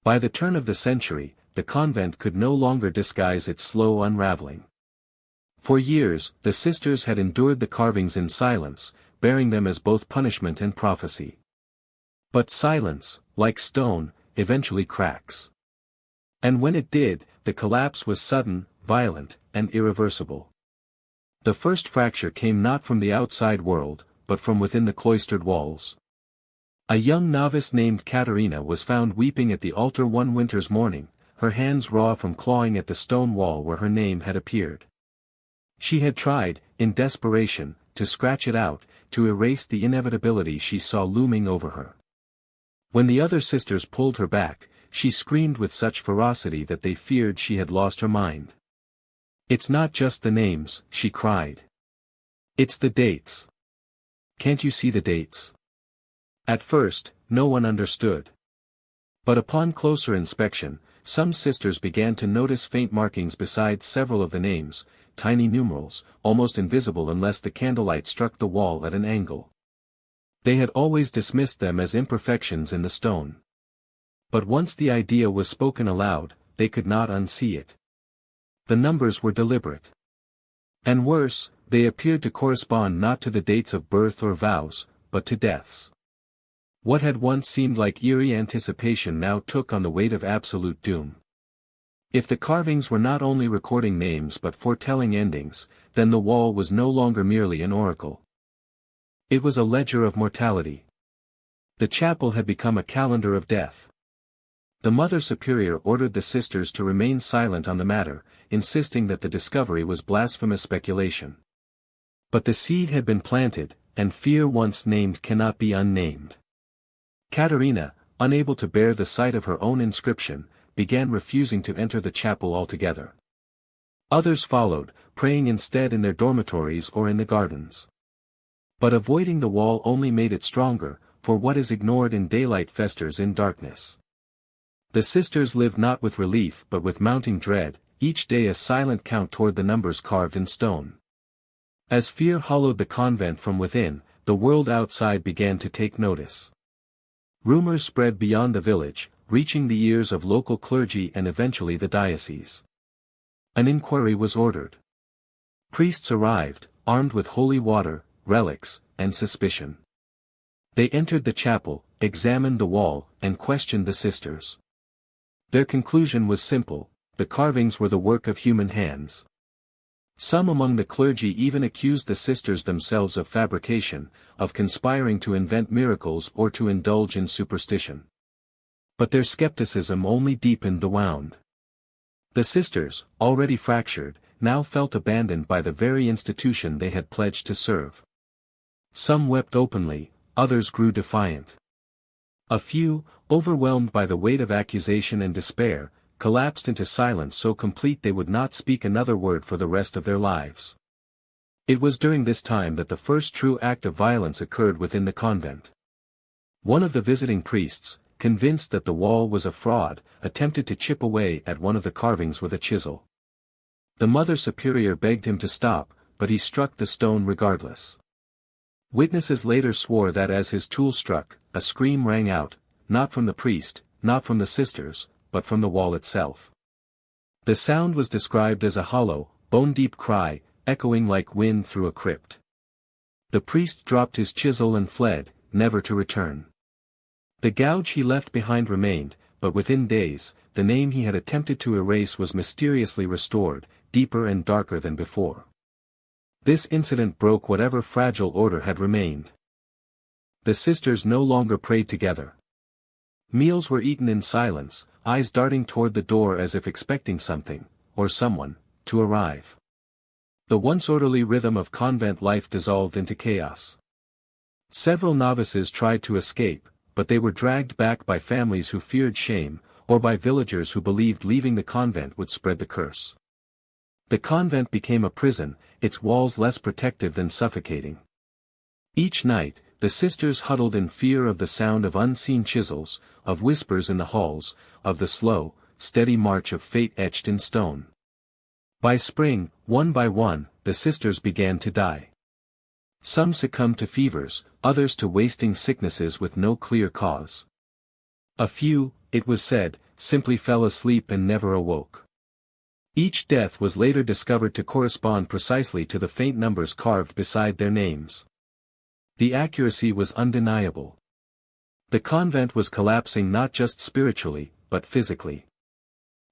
By the turn of the century, the convent could no longer disguise its slow unraveling. For years, the sisters had endured the carvings in silence, bearing them as both punishment and prophecy. But silence, like stone, eventually cracks. And when it did, the collapse was sudden, violent, and irreversible. The first fracture came not from the outside world, but from within the cloistered walls. A young novice named Katerina was found weeping at the altar one winter's morning, her hands raw from clawing at the stone wall where her name had appeared. She had tried, in desperation, to scratch it out, to erase the inevitability she saw looming over her. When the other sisters pulled her back, she screamed with such ferocity that they feared she had lost her mind. "It's not just the names," she cried. "It's the dates. Can't you see the dates?" At first, no one understood. But upon closer inspection, some sisters began to notice faint markings beside several of the names, tiny numerals, almost invisible unless the candlelight struck the wall at an angle. They had always dismissed them as imperfections in the stone. But once the idea was spoken aloud, they could not unsee it. The numbers were deliberate. And worse, they appeared to correspond not to the dates of birth or vows, but to deaths. What had once seemed like eerie anticipation now took on the weight of absolute doom. If the carvings were not only recording names but foretelling endings, then the wall was no longer merely an oracle. It was a ledger of mortality. The chapel had become a calendar of death. The Mother Superior ordered the sisters to remain silent on the matter, insisting that the discovery was blasphemous speculation. But the seed had been planted, and fear once named cannot be unnamed. Katerina, unable to bear the sight of her own inscription, began refusing to enter the chapel altogether. Others followed, praying instead in their dormitories or in the gardens. But avoiding the wall only made it stronger, for what is ignored in daylight festers in darkness. The sisters lived not with relief but with mounting dread, each day a silent count toward the numbers carved in stone. As fear hollowed the convent from within, the world outside began to take notice. Rumors spread beyond the village, reaching the ears of local clergy and eventually the diocese. An inquiry was ordered. Priests arrived, armed with holy water, relics, and suspicion. They entered the chapel, examined the wall, and questioned the sisters. Their conclusion was simple: the carvings were the work of human hands. Some among the clergy even accused the sisters themselves of fabrication, of conspiring to invent miracles or to indulge in superstition. But their skepticism only deepened the wound. The sisters, already fractured, now felt abandoned by the very institution they had pledged to serve. Some wept openly, others grew defiant. A few, overwhelmed by the weight of accusation and despair, collapsed into silence so complete they would not speak another word for the rest of their lives. It was during this time that the first true act of violence occurred within the convent. One of the visiting priests, convinced that the wall was a fraud, attempted to chip away at one of the carvings with a chisel. The Mother Superior begged him to stop, but he struck the stone regardless. Witnesses later swore that as his tool struck, a scream rang out, not from the priest, not from the sisters, but from the wall itself. The sound was described as a hollow, bone-deep cry, echoing like wind through a crypt. The priest dropped his chisel and fled, never to return. The gouge he left behind remained, but within days, the name he had attempted to erase was mysteriously restored, deeper and darker than before. This incident broke whatever fragile order had remained. The sisters no longer prayed together. Meals were eaten in silence, eyes darting toward the door as if expecting something, or someone, to arrive. The once orderly rhythm of convent life dissolved into chaos. Several novices tried to escape, but they were dragged back by families who feared shame, or by villagers who believed leaving the convent would spread the curse. The convent became a prison, its walls less protective than suffocating. Each night, the sisters huddled in fear of the sound of unseen chisels, of whispers in the halls, of the slow, steady march of fate etched in stone. By spring, one by one, the sisters began to die. Some succumbed to fevers, others to wasting sicknesses with no clear cause. A few, it was said, simply fell asleep and never awoke. Each death was later discovered to correspond precisely to the faint numbers carved beside their names. The accuracy was undeniable. The convent was collapsing not just spiritually, but physically.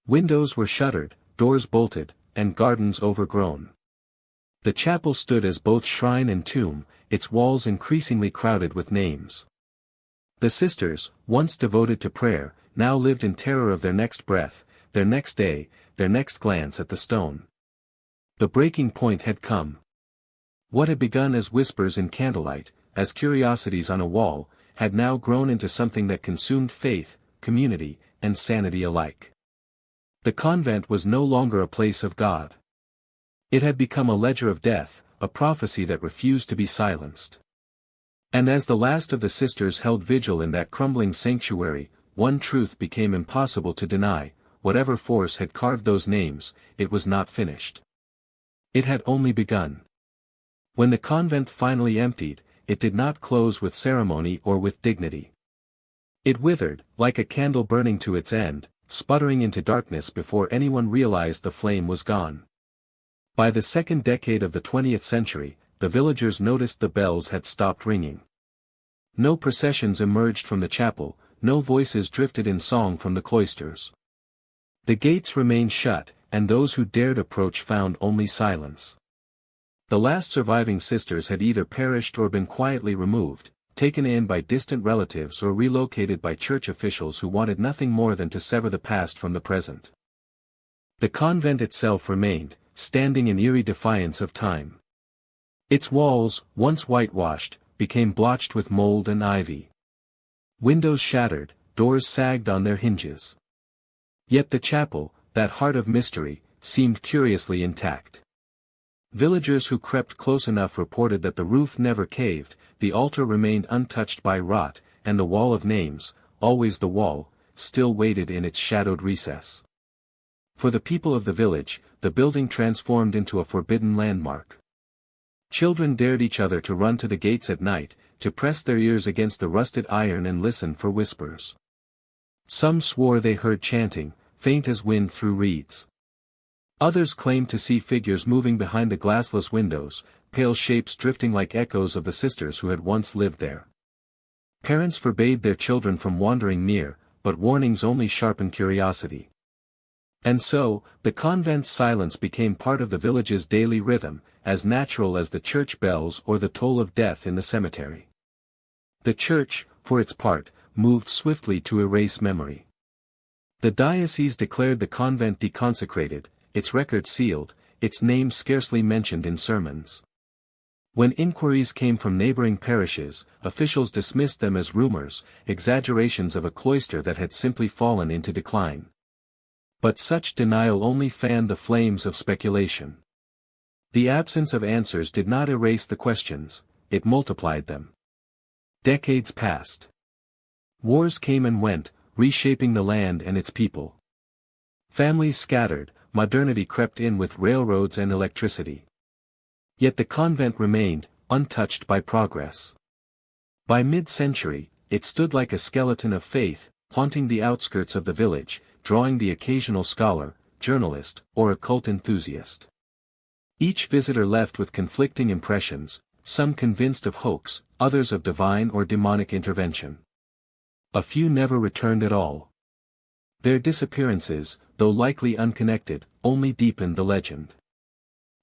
Windows were shuttered, doors bolted, and gardens overgrown. The chapel stood as both shrine and tomb, its walls increasingly crowded with names. The sisters, once devoted to prayer, now lived in terror of their next breath, their next day, their next glance at the stone. The breaking point had come. What had begun as whispers in candlelight, as curiosities on a wall, had now grown into something that consumed faith, community, and sanity alike. The convent was no longer a place of God. It had become a ledger of death, a prophecy that refused to be silenced. And as the last of the sisters held vigil in that crumbling sanctuary, one truth became impossible to deny: whatever force had carved those names, it was not finished. It had only begun. When the convent finally emptied, it did not close with ceremony or with dignity. It withered, like a candle burning to its end, sputtering into darkness before anyone realized the flame was gone. By the second decade of the 20th century, the villagers noticed the bells had stopped ringing. No processions emerged from the chapel, no voices drifted in song from the cloisters. The gates remained shut, and those who dared approach found only silence. The last surviving sisters had either perished or been quietly removed, taken in by distant relatives or relocated by church officials who wanted nothing more than to sever the past from the present. The convent itself remained, standing in eerie defiance of time. Its walls, once whitewashed, became blotched with mold and ivy. Windows shattered, doors sagged on their hinges. Yet the chapel, that heart of mystery, seemed curiously intact. Villagers who crept close enough reported that the roof never caved, the altar remained untouched by rot, and the wall of names, always the wall, still waited in its shadowed recess. For the people of the village, the building transformed into a forbidden landmark. Children dared each other to run to the gates at night, to press their ears against the rusted iron and listen for whispers. Some swore they heard chanting, faint as wind through reeds. Others claimed to see figures moving behind the glassless windows, pale shapes drifting like echoes of the sisters who had once lived there. Parents forbade their children from wandering near, but warnings only sharpened curiosity. And so, the convent's silence became part of the village's daily rhythm, as natural as the church bells or the toll of death in the cemetery. The church, for its part, moved swiftly to erase memory. The diocese declared the convent deconsecrated, its record sealed, its name scarcely mentioned in sermons. When inquiries came from neighboring parishes, officials dismissed them as rumors, exaggerations of a cloister that had simply fallen into decline. But such denial only fanned the flames of speculation. The absence of answers did not erase the questions, it multiplied them. Decades passed. Wars came and went, reshaping the land and its people. Families scattered, modernity crept in with railroads and electricity. Yet the convent remained, untouched by progress. By mid-century, it stood like a skeleton of faith, haunting the outskirts of the village, drawing the occasional scholar, journalist, or occult enthusiast. Each visitor left with conflicting impressions, some convinced of hoax, others of divine or demonic intervention. A few never returned at all. Their disappearances, though likely unconnected, only deepened the legend.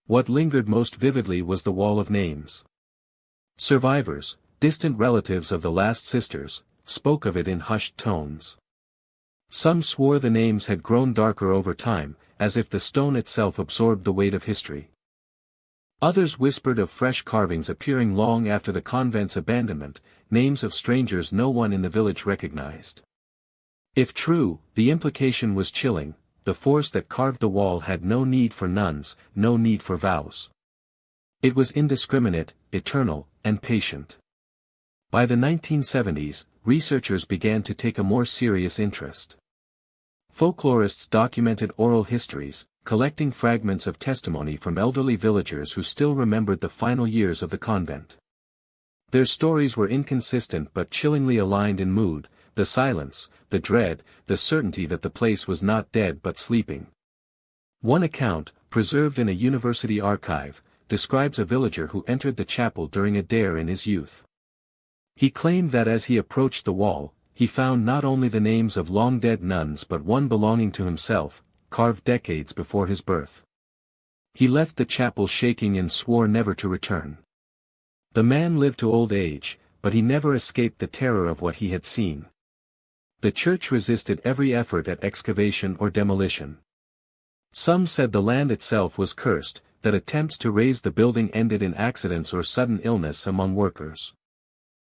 What lingered most vividly was the wall of names. Survivors, distant relatives of the last sisters, spoke of it in hushed tones. Some swore the names had grown darker over time, as if the stone itself absorbed the weight of history. Others whispered of fresh carvings appearing long after the convent's abandonment, names of strangers no one in the village recognized. If true, the implication was chilling: the force that carved the wall had no need for nuns, no need for vows. It was indiscriminate, eternal, and patient. By the 1970s, researchers began to take a more serious interest. Folklorists documented oral histories, collecting fragments of testimony from elderly villagers who still remembered the final years of the convent. Their stories were inconsistent but chillingly aligned in mood: the silence, the dread, the certainty that the place was not dead but sleeping. One account, preserved in a university archive, describes a villager who entered the chapel during a dare in his youth. He claimed that as he approached the wall, he found not only the names of long-dead nuns but one belonging to himself, carved decades before his birth. He left the chapel shaking and swore never to return. The man lived to old age, but he never escaped the terror of what he had seen. The church resisted every effort at excavation or demolition. Some said the land itself was cursed, that attempts to raise the building ended in accidents or sudden illness among workers.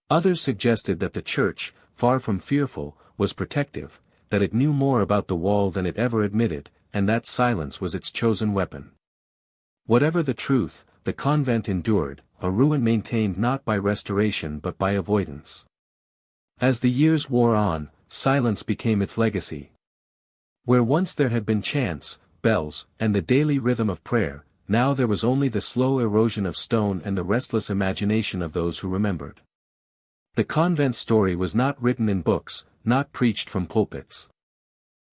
Others suggested that the church, far from fearful, was protective, that it knew more about the wall than it ever admitted, and that silence was its chosen weapon. Whatever the truth, the convent endured, a ruin maintained not by restoration but by avoidance. As the years wore on, silence became its legacy. Where once there had been chants, bells, and the daily rhythm of prayer, now there was only the slow erosion of stone and the restless imagination of those who remembered. The convent story was not written in books, not preached from pulpits.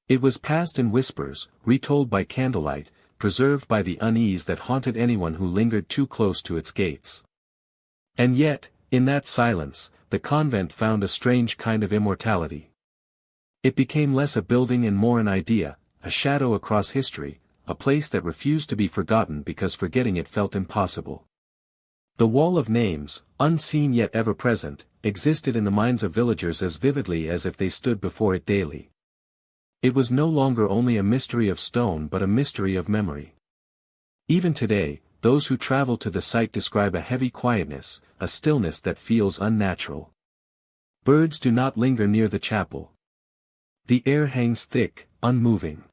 It was passed in whispers, retold by candlelight, preserved by the unease that haunted anyone who lingered too close to its gates. And yet, in that silence, the convent found a strange kind of immortality. It became less a building and more an idea, a shadow across history, a place that refused to be forgotten because forgetting it felt impossible. The wall of names, unseen yet ever present, existed in the minds of villagers as vividly as if they stood before it daily. It was no longer only a mystery of stone but a mystery of memory. Even today, those who travel to the site describe a heavy quietness, a stillness that feels unnatural. Birds do not linger near the chapel. The air hangs thick, unmoving.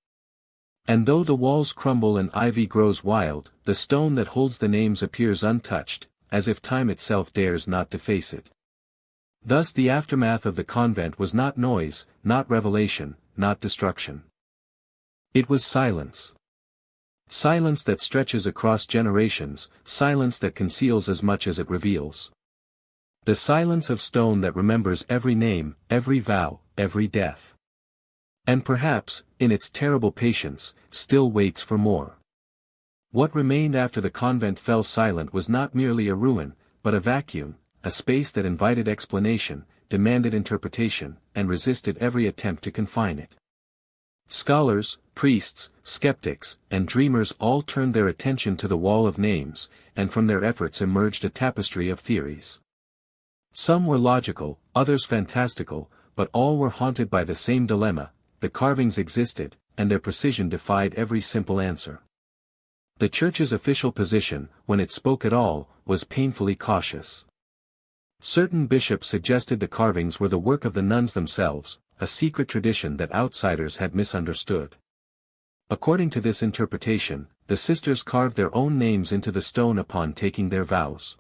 And though the walls crumble and ivy grows wild, the stone that holds the names appears untouched, as if time itself dares not deface it. Thus the aftermath of the convent was not noise, not revelation, not destruction. It was silence. Silence that stretches across generations, silence that conceals as much as it reveals. The silence of stone that remembers every name, every vow, every death. And perhaps, in its terrible patience, still waits for more. What remained after the convent fell silent was not merely a ruin, but a vacuum, a space that invited explanation, demanded interpretation, and resisted every attempt to confine it. Scholars, priests, skeptics, and dreamers all turned their attention to the wall of names, and from their efforts emerged a tapestry of theories. Some were logical, others fantastical, but all were haunted by the same dilemma: the carvings existed, and their precision defied every simple answer. The church's official position, when it spoke at all, was painfully cautious. Certain bishops suggested the carvings were the work of the nuns themselves, a secret tradition that outsiders had misunderstood. According to this interpretation, the sisters carved their own names into the stone upon taking their vows.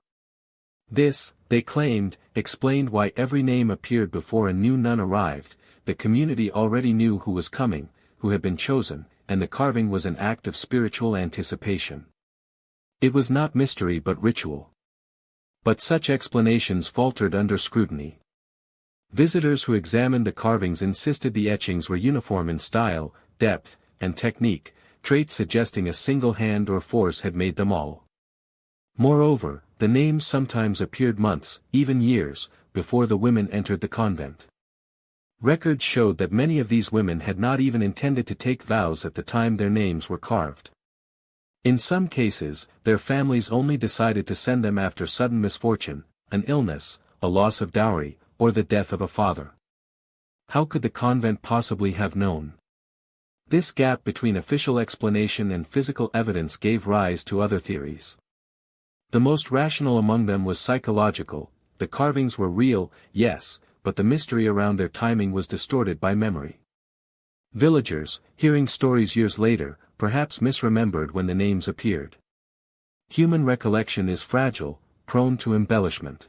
This, they claimed, explained why every name appeared before a new nun arrived. The community already knew who was coming, who had been chosen, and the carving was an act of spiritual anticipation. It was not mystery but ritual. But such explanations faltered under scrutiny. Visitors who examined the carvings insisted the etchings were uniform in style, depth, and technique, traits suggesting a single hand or force had made them all. Moreover, the names sometimes appeared months, even years, before the women entered the convent. Records showed that many of these women had not even intended to take vows at the time their names were carved. In some cases, their families only decided to send them after sudden misfortune, an illness, a loss of dowry, or the death of a father. How could the convent possibly have known? This gap between official explanation and physical evidence gave rise to other theories. The most rational among them was psychological. The carvings were real, yes, but the mystery around their timing was distorted by memory. Villagers, hearing stories years later, perhaps misremembered when the names appeared. Human recollection is fragile, prone to embellishment.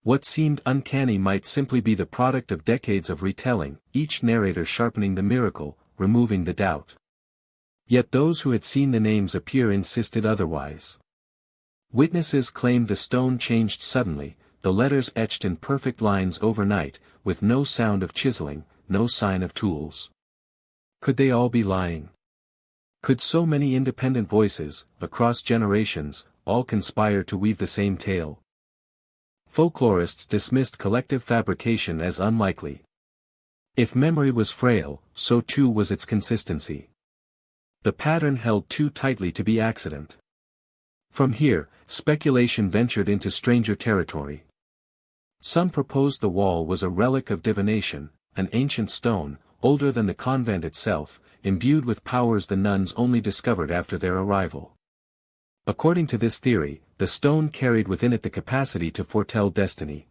What seemed uncanny might simply be the product of decades of retelling, each narrator sharpening the miracle, removing the doubt. Yet those who had seen the names appear insisted otherwise. Witnesses claimed the stone changed suddenly, the letters etched in perfect lines overnight, with no sound of chiseling, no sign of tools. Could they all be lying? Could so many independent voices, across generations, all conspire to weave the same tale? Folklorists dismissed collective fabrication as unlikely. If memory was frail, so too was its consistency. The pattern held too tightly to be accident. From here, speculation ventured into stranger territory. Some proposed the wall was a relic of divination, an ancient stone, older than the convent itself, imbued with powers the nuns only discovered after their arrival. According to this theory, the stone carried within it the capacity to foretell destiny.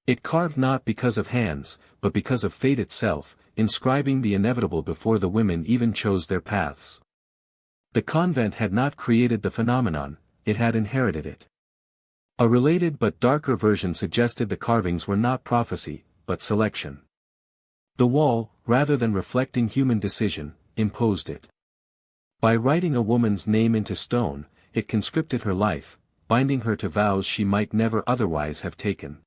It carved not because of hands, but because of fate itself, inscribing the inevitable before the women even chose their paths. The convent had not created the phenomenon, it had inherited it. A related but darker version suggested the carvings were not prophecy, but selection. The wall, rather than reflecting human decision, imposed it. By writing a woman's name into stone, it conscripted her life, binding her to vows she might never otherwise have taken.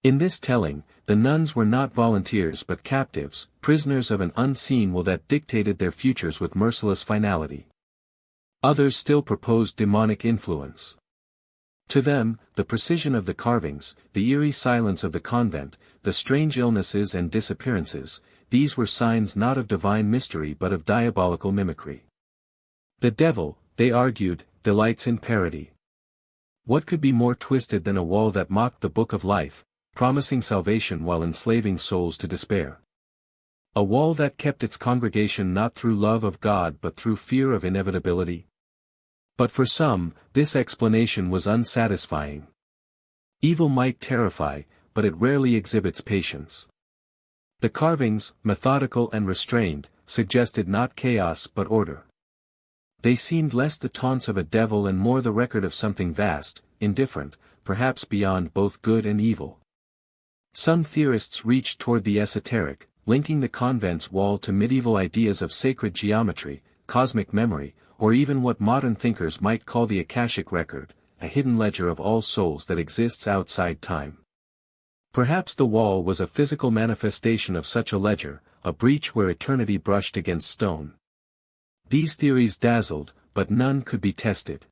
In this telling, the nuns were not volunteers but captives, prisoners of an unseen will that dictated their futures with merciless finality. Others still proposed demonic influence. To them, the precision of the carvings, the eerie silence of the convent, the strange illnesses and disappearances, these were signs not of divine mystery but of diabolical mimicry. The devil, they argued, delights in parody. What could be more twisted than a wall that mocked the book of life, promising salvation while enslaving souls to despair? A wall that kept its congregation not through love of God but through fear of inevitability? But for some, this explanation was unsatisfying. Evil might terrify, but it rarely exhibits patience. The carvings, methodical and restrained, suggested not chaos but order. They seemed less the taunts of a devil and more the record of something vast, indifferent, perhaps beyond both good and evil. Some theorists reached toward the esoteric, linking the convent's wall to medieval ideas of sacred geometry, cosmic memory, or even what modern thinkers might call the Akashic record, a hidden ledger of all souls that exists outside time. Perhaps the wall was a physical manifestation of such a ledger, a breach where eternity brushed against stone. These theories dazzled, but none could be tested.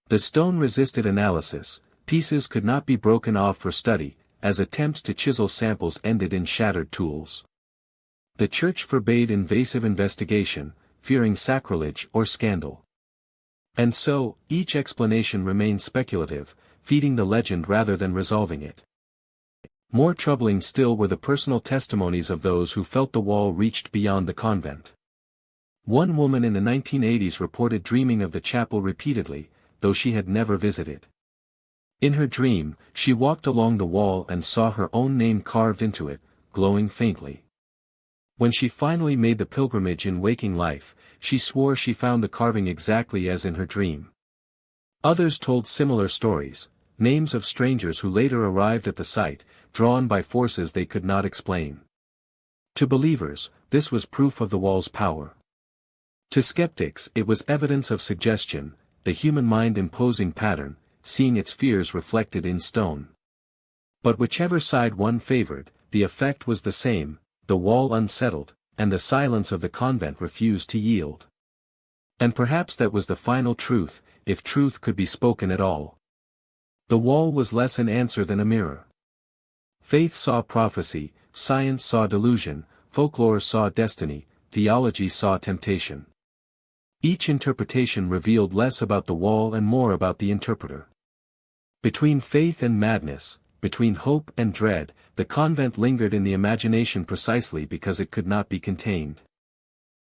The stone resisted analysis, pieces could not be broken off for study, as attempts to chisel samples ended in shattered tools. The Church forbade invasive investigation, fearing sacrilege or scandal. And so, each explanation remained speculative, feeding the legend rather than resolving it. More troubling still were the personal testimonies of those who felt the wall reached beyond the convent. One woman in the 1980s reported dreaming of the chapel repeatedly, though she had never visited. In her dream, she walked along the wall and saw her own name carved into it, glowing faintly. When she finally made the pilgrimage in waking life, she swore she found the carving exactly as in her dream. Others told similar stories, names of strangers who later arrived at the site, drawn by forces they could not explain. To believers, this was proof of the wall's power. To skeptics it was evidence of suggestion, the human mind imposing pattern, seeing its fears reflected in stone. But whichever side one favored, the effect was the same, the wall unsettled, and the silence of the convent refused to yield. And perhaps that was the final truth, if truth could be spoken at all. The wall was less an answer than a mirror. Faith saw prophecy, science saw delusion, folklore saw destiny, theology saw temptation. Each interpretation revealed less about the wall and more about the interpreter. Between faith and madness, between hope and dread, the convent lingered in the imagination precisely because it could not be contained.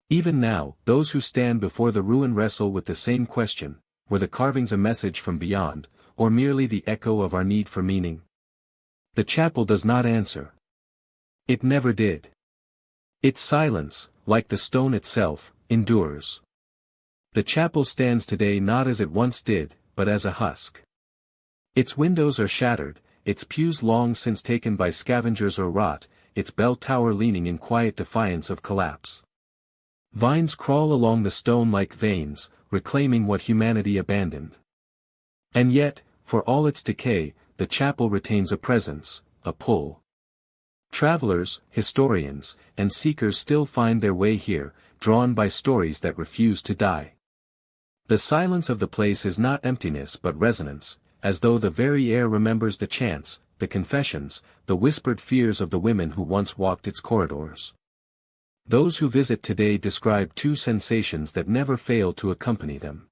Even now, those who stand before the ruin wrestle with the same question: were the carvings a message from beyond, or merely the echo of our need for meaning? The chapel does not answer. It never did. Its silence, like the stone itself, endures. The chapel stands today not as it once did, but as a husk. Its windows are shattered, its pews long since taken by scavengers or rot, its bell tower leaning in quiet defiance of collapse. Vines crawl along the stone like veins, reclaiming what humanity abandoned. And yet, for all its decay, the chapel retains a presence, a pull. Travelers, historians, and seekers still find their way here, drawn by stories that refuse to die. The silence of the place is not emptiness but resonance, as though the very air remembers the chants, the confessions, the whispered fears of the women who once walked its corridors. Those who visit today describe two sensations that never fail to accompany them.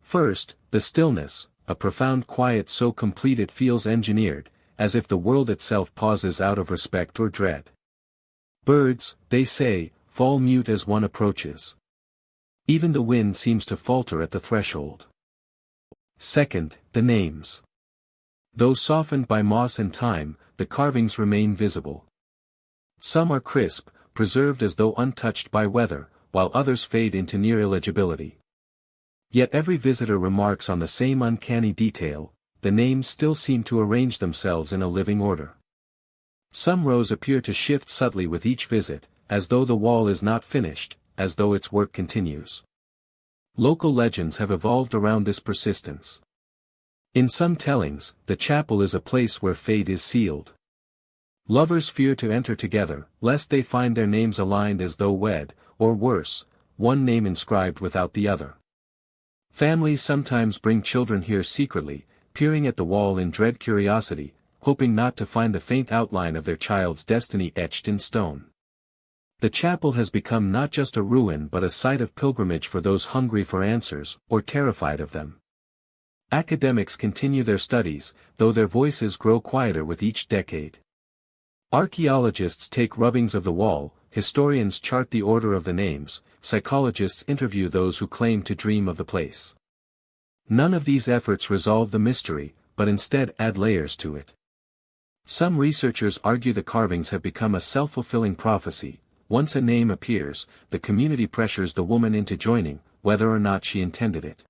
First, the stillness, a profound quiet so complete it feels engineered, as if the world itself pauses out of respect or dread. Birds, they say, fall mute as one approaches. Even the wind seems to falter at the threshold. Second, the names. Though softened by moss and time, the carvings remain visible. Some are crisp, preserved as though untouched by weather, while others fade into near illegibility. Yet every visitor remarks on the same uncanny detail: the names still seem to arrange themselves in a living order. Some rows appear to shift subtly with each visit, as though the wall is not finished, as though its work continues. Local legends have evolved around this persistence. In some tellings, the chapel is a place where fate is sealed. Lovers fear to enter together, lest they find their names aligned as though wed, or worse, one name inscribed without the other. Families sometimes bring children here secretly, peering at the wall in dread curiosity, hoping not to find the faint outline of their child's destiny etched in stone. The chapel has become not just a ruin but a site of pilgrimage for those hungry for answers, or terrified of them. Academics continue their studies, though their voices grow quieter with each decade. Archaeologists take rubbings of the wall, historians chart the order of the names, psychologists interview those who claim to dream of the place. None of these efforts resolve the mystery, but instead add layers to it. Some researchers argue the carvings have become a self-fulfilling prophecy. Once a name appears, the community pressures the woman into joining, whether or not she intended it.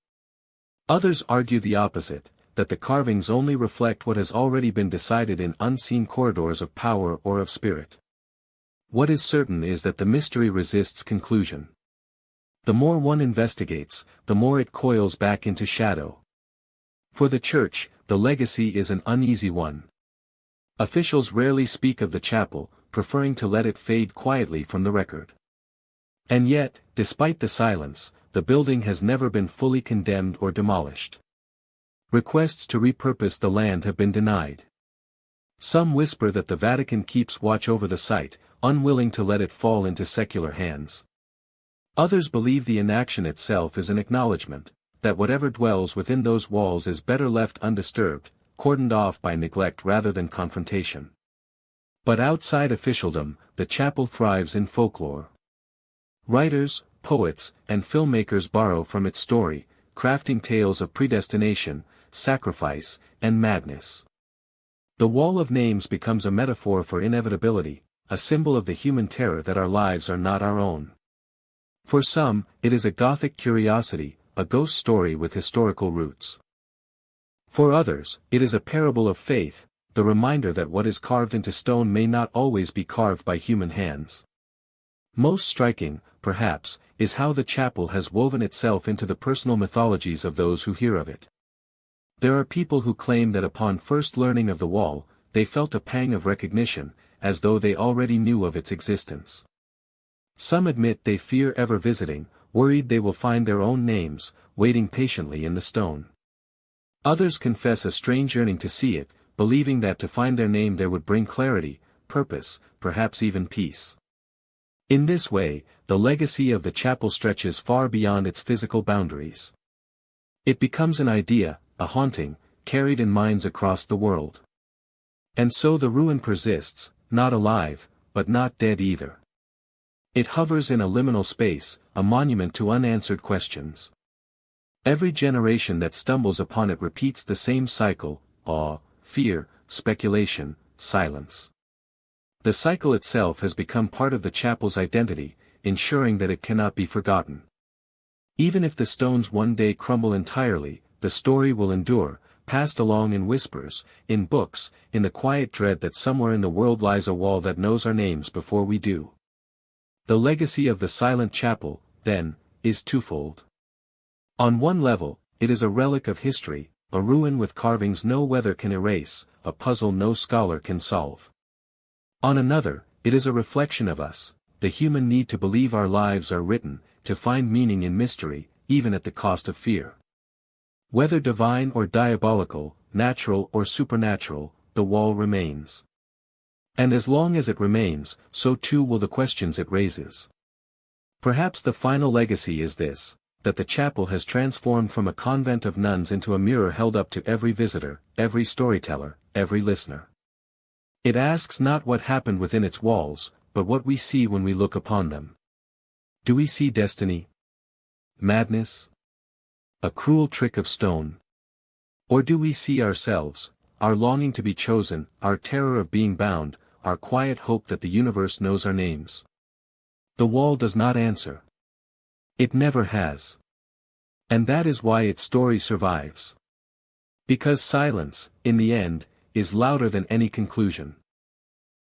Others argue the opposite, that the carvings only reflect what has already been decided in unseen corridors of power or of spirit. What is certain is that the mystery resists conclusion. The more one investigates, the more it coils back into shadow. For the Church, the legacy is an uneasy one. Officials rarely speak of the chapel, preferring to let it fade quietly from the record. And yet, despite the silence, the building has never been fully condemned or demolished. Requests to repurpose the land have been denied. Some whisper that the Vatican keeps watch over the site, unwilling to let it fall into secular hands. Others believe the inaction itself is an acknowledgement that whatever dwells within those walls is better left undisturbed, cordoned off by neglect rather than confrontation. But outside officialdom, the chapel thrives in folklore. Writers, poets, and filmmakers borrow from its story, crafting tales of predestination, sacrifice, and madness. The wall of names becomes a metaphor for inevitability, a symbol of the human terror that our lives are not our own. For some, it is a Gothic curiosity, a ghost story with historical roots. For others, it is a parable of faith, the reminder that what is carved into stone may not always be carved by human hands. Most striking, perhaps, is how the chapel has woven itself into the personal mythologies of those who hear of it. There are people who claim that upon first learning of the wall, they felt a pang of recognition, as though they already knew of its existence. Some admit they fear ever visiting, worried they will find their own names, waiting patiently in the stone. Others confess a strange yearning to see it, believing that to find their name there would bring clarity, purpose, perhaps even peace. In this way, the legacy of the chapel stretches far beyond its physical boundaries. It becomes an idea, a haunting, carried in minds across the world. And so the ruin persists, not alive, but not dead either. It hovers in a liminal space, a monument to unanswered questions. Every generation that stumbles upon it repeats the same cycle: awe, fear, speculation, silence. The cycle itself has become part of the chapel's identity, ensuring that it cannot be forgotten. Even if the stones one day crumble entirely, the story will endure, passed along in whispers, in books, in the quiet dread that somewhere in the world lies a wall that knows our names before we do. The legacy of the silent chapel, then, is twofold. On one level, it is a relic of history, a ruin with carvings no weather can erase, a puzzle no scholar can solve. On another, it is a reflection of us, the human need to believe our lives are written, to find meaning in mystery, even at the cost of fear. Whether divine or diabolical, natural or supernatural, the wall remains. And as long as it remains, so too will the questions it raises. Perhaps the final legacy is this, that the chapel has transformed from a convent of nuns into a mirror held up to every visitor, every storyteller, every listener. It asks not what happened within its walls, but what we see when we look upon them. Do we see destiny? Madness? A cruel trick of stone? Or do we see ourselves, our longing to be chosen, our terror of being bound, our quiet hope that the universe knows our names? The wall does not answer. It never has. And that is why its story survives. Because silence, in the end, is louder than any conclusion.